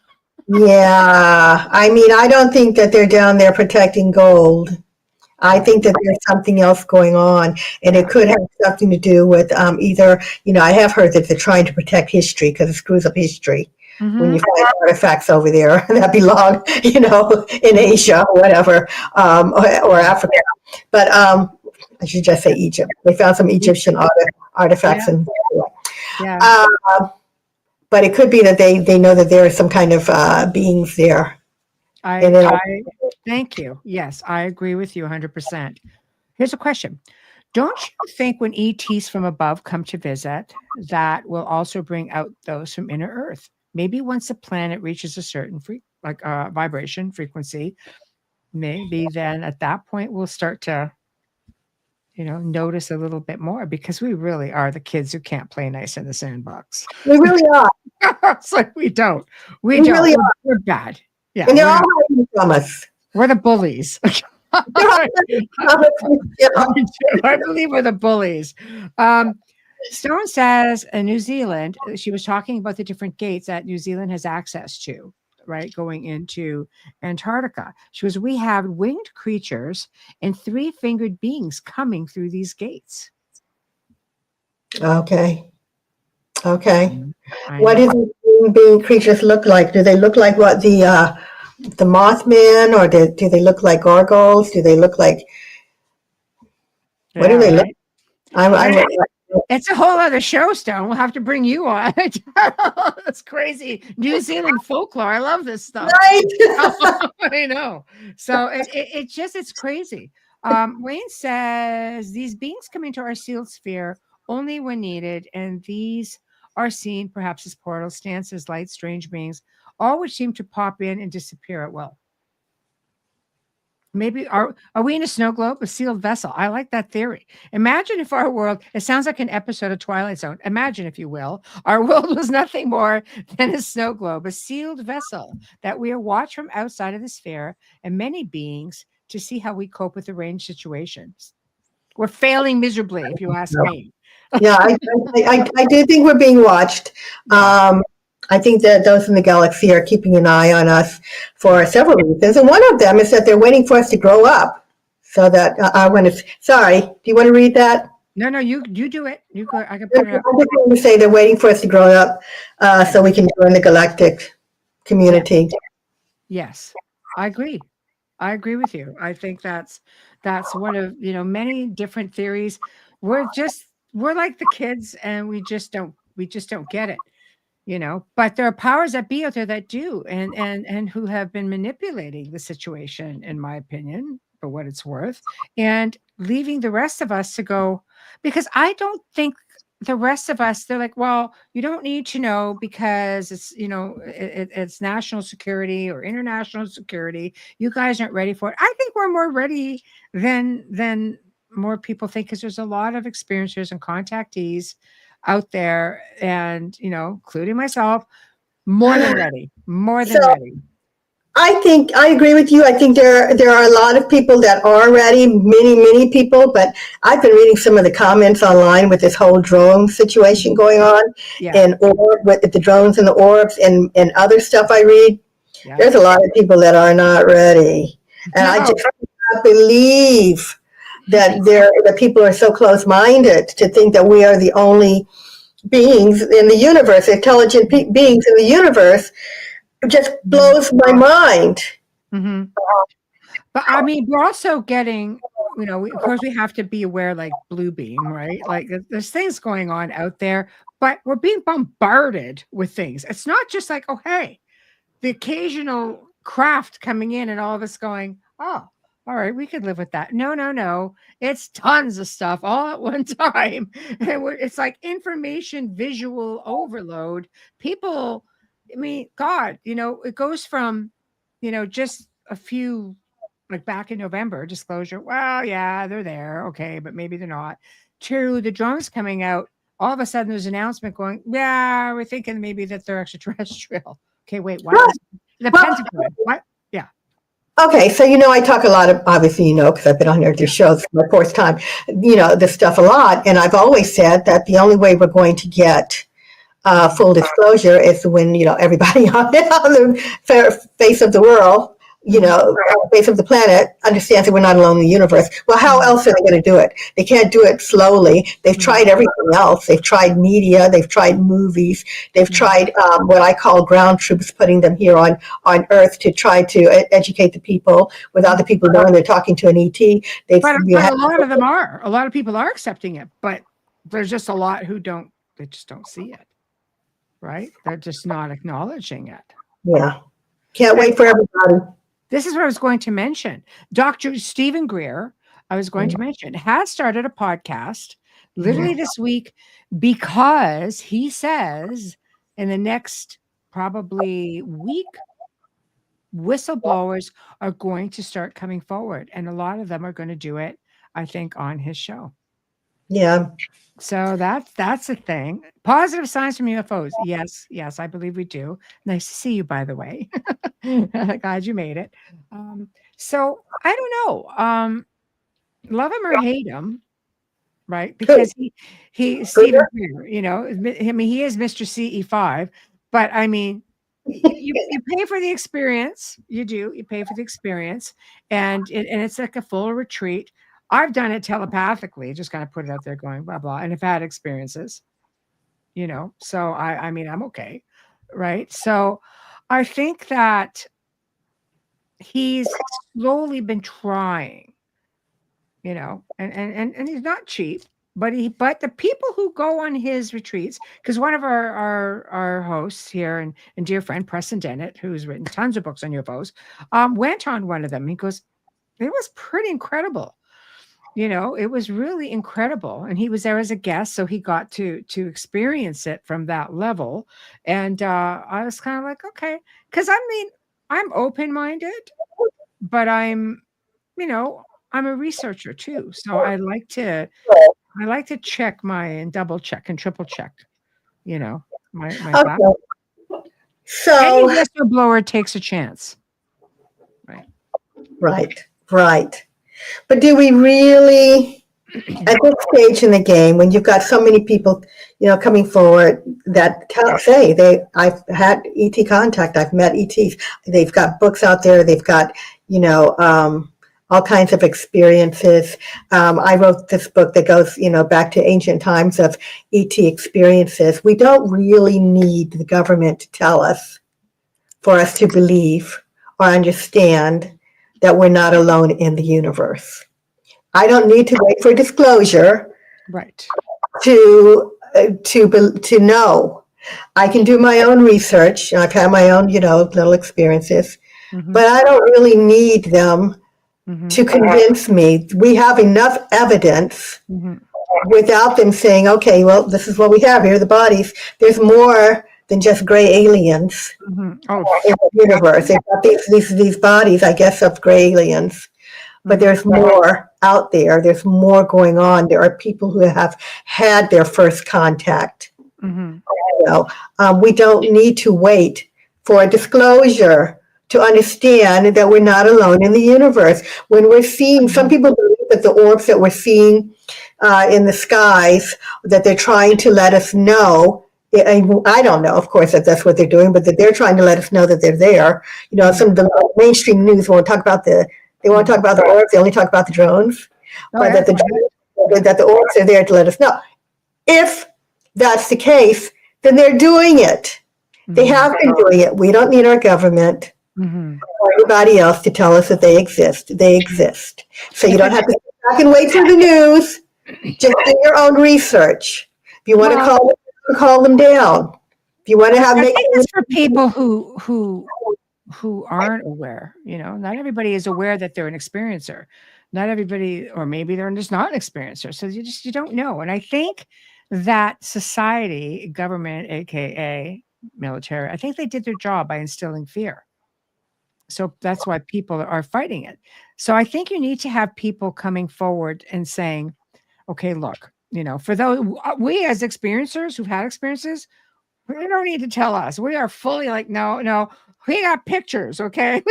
Yeah, I mean, I don't think that they're down there protecting gold. I think that there's something else going on, and it could have something to do with either, I have heard that they're trying to protect history because it screws up history when you find artifacts over there that belong, in Asia or whatever, or Africa. But I should just say Egypt. They found some Egyptian artifacts, Yeah. and Yeah. but it could be that they know that there are some kind of beings there. And then I thank you. Yes, I agree with you 100%. Here's a question. Don't you think when ETs from above come to visit, that will also bring out those from inner Earth? Maybe once a planet reaches a certain vibration frequency, maybe then at that point we'll start to, notice a little bit more because we really are the kids who can't play nice in the sandbox. we really are. It's like we don't. We We don't. really are. We're bad. Yeah, And they're we're all not. hiding from us. We're the bullies. They're all hiding from us. I believe we're the bullies. Stone says in New Zealand, she was talking about the different gates that New Zealand has access to, right? Going into Antarctica. She was, we have winged creatures and three-fingered beings coming through these gates. Okay. Okay. I What know. do the being creatures look like? Do they look like what the Mothman, or do they look like gargoyles? Do they look like what do Yeah, they look? right. I It's a whole other show, Stone. We'll have to bring you on. That's crazy. New Zealand folklore. I love this stuff. right. I know. So it's crazy. Wayne says these beings come into our sealed sphere only when needed, and these are seen perhaps as portals, stances, light, strange beings, all which seem to pop in and disappear at will. Maybe are we in a snow globe, a sealed vessel? I like that theory. Imagine if our world, it sounds like an episode of Twilight Zone. Imagine, if you will, our world was nothing more than a snow globe, a sealed vessel that we are watched from outside of the sphere and many beings to see how we cope with the range situations. We're failing miserably, if you ask me. Yeah, I do think we're being watched. I think that those in the galaxy are keeping an eye on us for several reasons, and one of them is that they're waiting for us to grow up. So that I want to. Sorry, do you want to read that? No, you do it. You go. I can I put it up. just want to say they're waiting for us to grow up so we can join the galactic community. Yes, I agree. I agree with you. I think that's one of, many different theories. We're like the kids, and we just don't get it, but there are powers that be out there that do, and who have been manipulating the situation, in my opinion, for what it's worth, and leaving the rest of us to go, because I don't think the rest of us, they're like, well, you don't need to know because it's, it's national security or international security. You guys aren't ready for it. I think we're more ready than more people think, because there's a lot of experiencers and contactees out there, and including myself, more than ready, more than So ready. I think I agree with you. I think there are a lot of people that are ready, many people. But I've been reading some of the comments online with this whole drone situation going on, Yeah, and with the drones and the orbs and other stuff I read. yeah. There's a lot of people that are not ready, and I No, just cannot believe that that people are so close-minded to think that we are the only beings in the universe, intelligent beings in the universe. It just blows my mind. hmm but I mean, we're also getting, of course, we have to be aware, like Blue Beam, right? Like there's things going on out there, but we're being bombarded with things. It's not just like, oh, hey, the occasional craft coming in and all of us going, oh, all right, we could live with that. No, no, no. It's tons of stuff all at one time. And it's like information visual overload. People, I mean, God, it goes from, just a few, like back in November, disclosure. Well, yeah, they're there. Okay, but maybe they're not. To the drones coming out, all of a sudden there's an announcement going, yeah, we're thinking maybe that they're extraterrestrial. Okay, wait, what? Right. The Well, Pentagon. What? Yeah. okay, so I talk a lot of, obviously, because I've been on your shows for my fourth time, this stuff a lot, and I've always said that the only way we're going to get full disclosure is when everybody on the face of the world, face of the planet, understands that we're not alone in the universe. Well, how else are they going to do it? They can't do it slowly. They've tried everything else. They've tried media. They've tried movies. They've tried what I call ground troops, putting them here on Earth to try to educate the people without the people knowing they're talking to an ET. But a lot of them are. A lot of people are accepting it, but there's just a lot who don't. They just don't see it. Right? They're just not acknowledging it. Yeah. Can't wait for everybody. This is what I was going to mention. Dr. Stephen Greer, I was going to mention, has started a podcast literally this week, because he says in the next probably week, whistleblowers are going to start coming forward. And a lot of them are going to do it, I think, on his show. Yeah. So that's a thing. Positive signs from UFOs. Yes, I believe we do. Nice to see you, by the way. Glad you made it. So I don't know. Love him or hate him, right? Because he Stephen Greer, I mean, he is Mr. CE5, but I mean, you pay for the experience. You do. You pay for the experience, and it's like a full retreat. I've done it telepathically, just kind of put it out there going, blah, blah, and have had experiences, so I mean, I'm okay. Right. So I think that he's slowly been trying, and he's not cheap, but the people who go on his retreats, because one of our hosts here and dear friend Preston Dennett, who's written tons of books on UFOs, went on one of them. He goes, it was pretty incredible. It was really incredible. And he was there as a guest, so he got to experience it from that level. And I was kind of like, okay, because I mean, I'm open-minded, but I'm a researcher too. So I like to check and double check and triple check, my Okay. thought. So Any whistleblower takes a chance. right. But do we really, at this stage in the game, when you've got so many people, coming forward that say I've had ET contact, I've met ETs, they've got books out there, they've got, all kinds of experiences. I wrote this book that goes, back to ancient times of ET experiences. We don't really need the government to tell us for us to believe or understand that we're not alone in the universe. I don't need to wait for disclosure, Right, to know. I can do my own research. I've had my own, little experiences, but I don't really need them to convince me. We have enough evidence without them saying, okay, well, this is what we have. Here are the bodies. There's more than just gray aliens Oh, in the universe. They've got these bodies, I guess, of gray aliens. But there's more out there. There's more going on. There are people who have had their first contact. We don't need to wait for a disclosure to understand that we're not alone in the universe. When we're seeing, some people believe that the orbs that we're seeing in the skies, that they're trying to let us know. I don't know, of course, that that's what they're doing, but that they're trying to let us know that they're there. Some of the mainstream news won't talk about the orbs. They only talk about the drones, but that the orbs are there to let us know. If that's the case, then they're doing it. They have been doing it. We don't need our government or anybody else to tell us that they exist. They exist. So you don't have to sit back and wait for the news. Just do your own research. If you want to call them down. If you want to have, I think it's for people who aren't aware. Not everybody is aware that they're an experiencer. Not everybody, or maybe they're just not an experiencer. So you don't know. And I think that society, government, aka military, I think they did their job by instilling fear. So that's why people are fighting it. So I think you need to have people coming forward and saying, okay, look, for those, we as experiencers who've had experiences, you don't need to tell us. We are fully like, no, we got pictures, okay?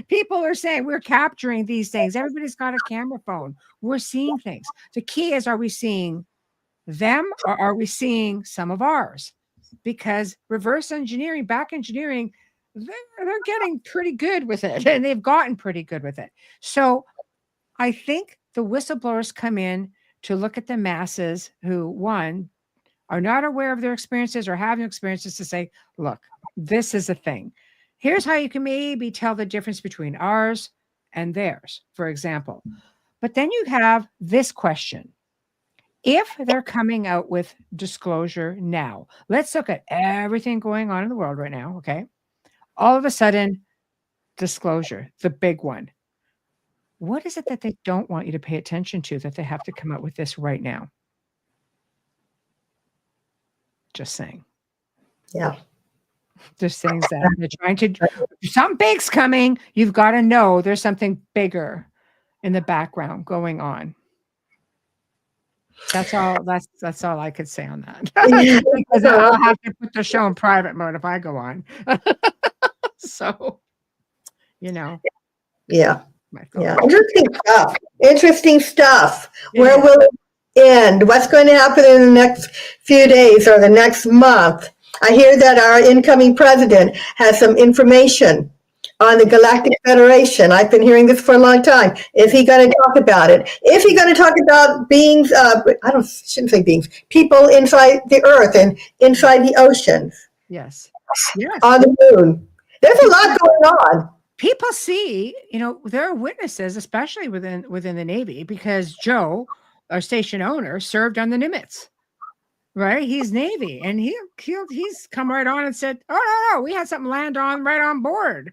People are saying we're capturing these things. Everybody's got a camera phone. We're seeing things. The key is, are we seeing them or are we seeing some of ours? Because reverse engineering, back engineering, they're getting pretty good with it, and they've gotten pretty good with it. So I think the whistleblowers come in to look at the masses who, one, are not aware of their experiences or having experiences, to say, look, this is a thing. Here's how you can maybe tell the difference between ours and theirs, for example. But then you have this question. If they're coming out with disclosure now, let's look at everything going on in the world right now, okay? All of a sudden, disclosure, the big one. What is it that they don't want you to pay attention to that they have to come out with this right now? Just saying. Yeah. There's things that they're trying to, something big's coming. You've got to know there's something bigger in the background going on. That's all I could say on that. Because I'll have to put the show in private mode if I go on. So, Yeah. Yeah. Interesting stuff. Where will it end? What's going to happen in the next few days or the next month? I hear that our incoming president has some information on the Galactic Federation. I've been hearing this for a long time. Is he going to talk about it? Is he going to talk about beings, shouldn't say beings, people inside the Earth and inside the oceans? Yes. On the moon. There's a lot going on. People see, there are witnesses, especially within the Navy, because Joe, our station owner, served on the Nimitz. Right, he's Navy, and he's come right on and said, "Oh no, we had something land on right on board."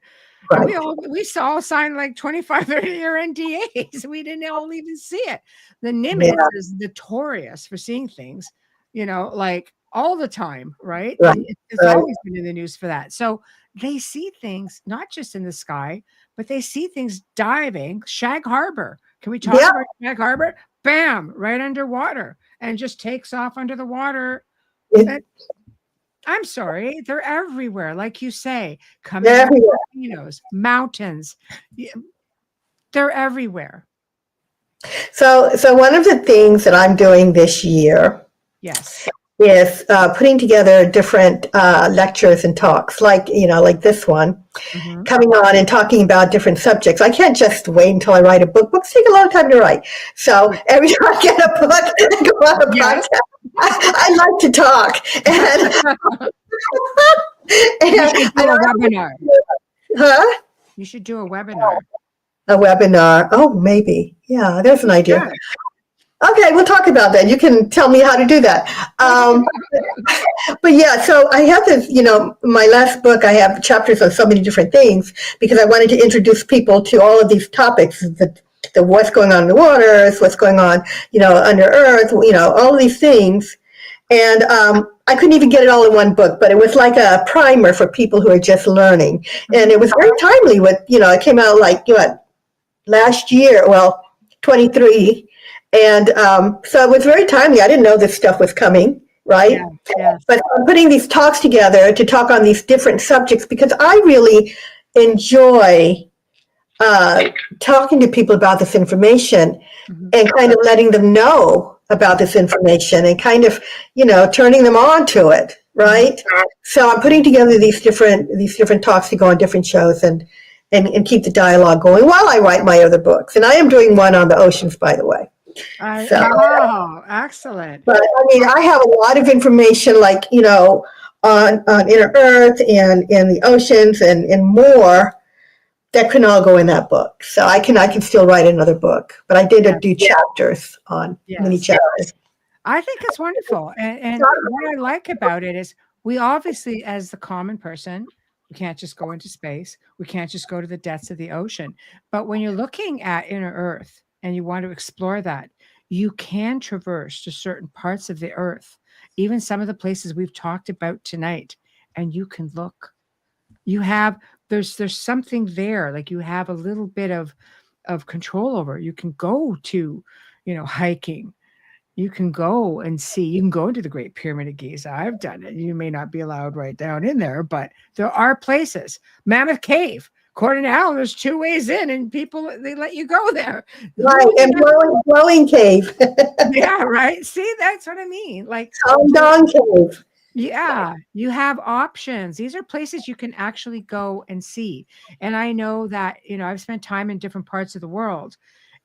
Right. And we all signed like 25, 30-year NDAs. We didn't all even see it. The Nimitz is notorious for seeing things, like all the time, right? It's always been in the news for that. So they see things not just in the sky, but they see things diving. Shag Harbor. Can we talk about Shag Harbor? Bam, right underwater, and just takes off under the water. I'm sorry, they're everywhere, like you say, coming out of volcanoes, mountains. They're everywhere. So one of the things that I'm doing this year, is putting together different lectures and talks, like this one, coming on and talking about different subjects. I can't just wait until I write a book. Books take a long time to write. So every time I get a book and go on a podcast, I like to talk. You should do a webinar. A webinar. Oh, maybe. Yeah, there's an idea. Yeah. Okay, we'll talk about that. You can tell me how to do that. But yeah, so I have this, my last book, I have chapters on so many different things because I wanted to introduce people to all of these topics, the the what's going on in the waters, what's going on, under earth, all of these things. And I couldn't even get it all in one book, but it was like a primer for people who are just learning. And it was very timely it came out last year, 23. And so it was very timely. I didn't know this stuff was coming, right? Yeah, yeah. But I'm putting these talks together to talk on these different subjects because I really enjoy talking to people about this information and kind of letting them know about this information and kind of, turning them on to it, right? So I'm putting together these different talks to go on different shows and keep the dialogue going while I write my other books. And I am doing one on the oceans, by the way. Oh, excellent. But I have a lot of information on inner earth and in the oceans and more that can all go in that book. So I can still write another book, but I did do chapters on mini chapters. I think it's wonderful. And what I like about it is we obviously, as the common person, we can't just go into space. We can't just go to the depths of the ocean. But when you're looking at inner earth and you want to explore that, you can traverse to certain parts of the earth, even some of the places we've talked about tonight, and you can look. You have there's something there, like you have a little bit of control over. You can go to, hiking. You can go and see. You can go to the Great Pyramid of Giza. I've done it. You may not be allowed right down in there, but there are places. Mammoth Cave. According to Alan, there's 2 ways in, and people, they let you go there. Right, and glowing cave. Yeah, right. See, that's what I mean. Like Doong cave. Yeah, you have options. These are places you can actually go and see. And I know that, I've spent time in different parts of the world,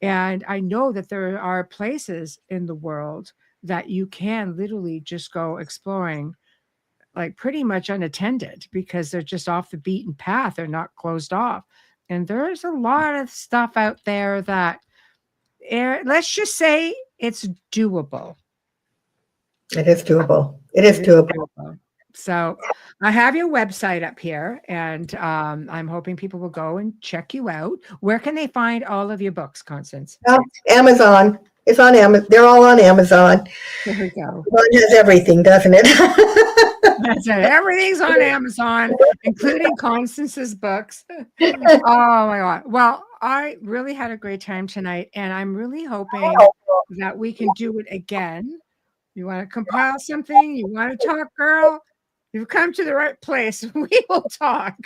and I know that there are places in the world that you can literally just go exploring, like pretty much unattended, because they're just off the beaten path. They're not closed off. And there's a lot of stuff out there that, let's just say it's doable. It is doable. It is doable. So I have your website up here, and I'm hoping people will go and check you out. Where can they find all of your books, Constance? Amazon. It's on Amazon. They're all on Amazon. There we go. It has everything, doesn't it? That's it. Everything's on Amazon, including Constance's books. Oh my God. Well, I really had a great time tonight, and I'm really hoping that we can do it again. You want to compile something? You want to talk, girl? You've come to the right place. We will talk.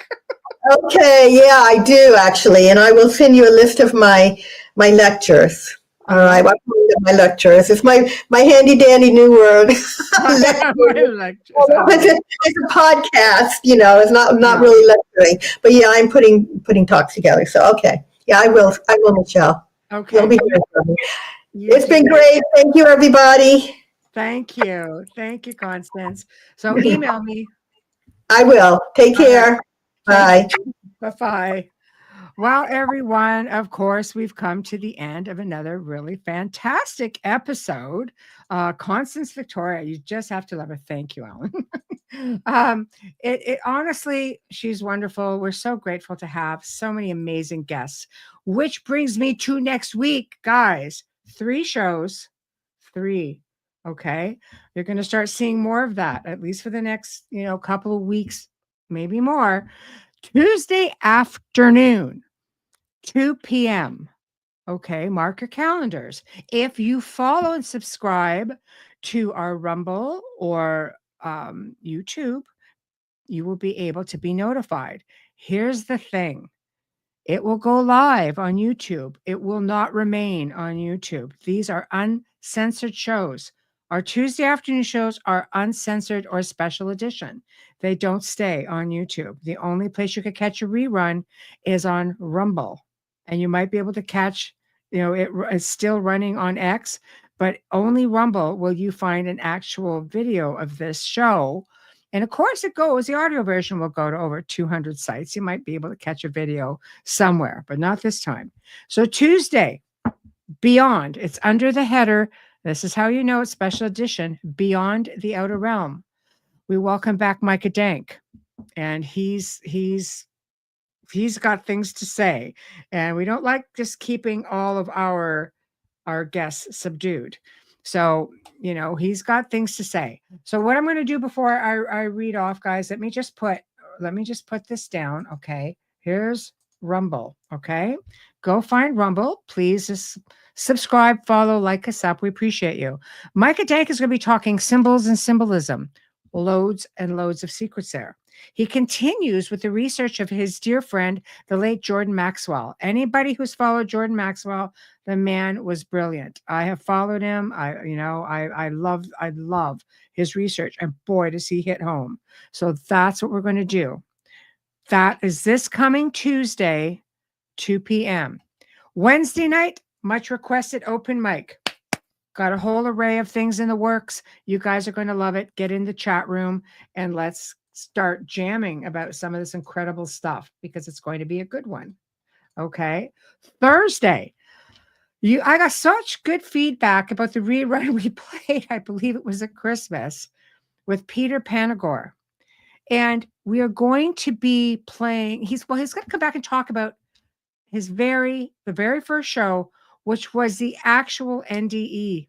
Okay, yeah, I do actually, and I will send you a list of my lectures. All right, my lectures. It's my handy dandy new word. It's a podcast, it's not really lecturing, but yeah, I'm putting talks together. So okay, yeah, I will, Michelle. Okay, you'll be here for me. It's been great. Thank you, everybody. Thank you, Constance. So email me. I will. Take care. Bye. Bye. Well, everyone, of course, we've come to the end of another really fantastic episode. Constance Victoria, you just have to love her. Thank you, Alan. It honestly, she's wonderful. We're so grateful to have so many amazing guests, which brings me to next week, guys. 3 shows, 3. Okay. You're going to start seeing more of that, at least for the next, couple of weeks, maybe more. Tuesday afternoon, 2 p.m. Okay. Mark your calendars. If you follow and subscribe to our Rumble or YouTube, you will be able to be notified. Here's the thing. It will go live on YouTube. It will not remain on YouTube. These are uncensored shows. Our Tuesday afternoon shows are uncensored or special edition. They don't stay on YouTube. The only place you could catch a rerun is on Rumble. And you might be able to catch, it's still running on X, but only Rumble will you find an actual video of this show. And of course the audio version will go to over 200 sites. You might be able to catch a video somewhere, but not this time. So Tuesday, Beyond, it's under the header. This is how you know it's special edition, Beyond the Outer Realm. We welcome back Micah Dank, and he's he's got things to say, and we don't like just keeping all of our guests subdued. So, he's got things to say. So what I'm going to do before I read off, guys, let me just put this down. Okay. Here's Rumble. Okay. Go find Rumble. Please just subscribe, follow, like us up. We appreciate you. Micah Dank is going to be talking symbols and symbolism. Loads and loads of secrets there. He continues with the research of his dear friend, the late Jordan Maxwell. Anybody who's followed Jordan Maxwell, the man was brilliant. I have followed him. I love his research, and boy, does he hit home. So that's what we're going to do. That is this coming Tuesday, 2 p.m. Wednesday night, much requested open mic. Got a whole array of things in the works. You guys are going to love it. Get in the chat room and let's start jamming about some of this incredible stuff, because it's going to be a good one. Okay. Thursday, I got such good feedback about the rerun we played. I believe it was at Christmas with Peter Panagore. And we are going to be playing. He's going to come back and talk about the very first show, which was the actual NDE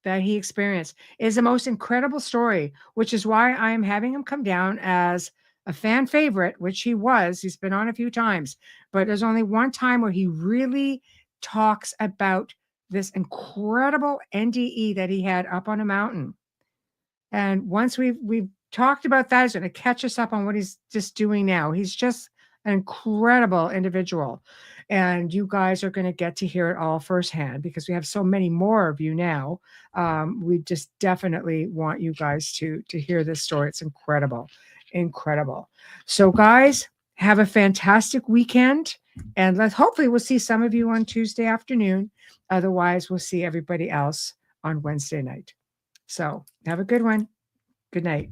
that he experienced. It is the most incredible story, which is why I am having him come down as a fan favorite, which he was. He's been on a few times, but there's only one time where he really talks about this incredible NDE that he had up on a mountain. And once we've talked about that, he's going to catch us up on what he's just doing now. He's just an incredible individual. And you guys are going to get to hear it all firsthand, because we have so many more of you now. We just definitely want you guys to hear this story. It's incredible. So guys, have a fantastic weekend. And hopefully we'll see some of you on Tuesday afternoon. Otherwise, we'll see everybody else on Wednesday night. So have a good one. Good night.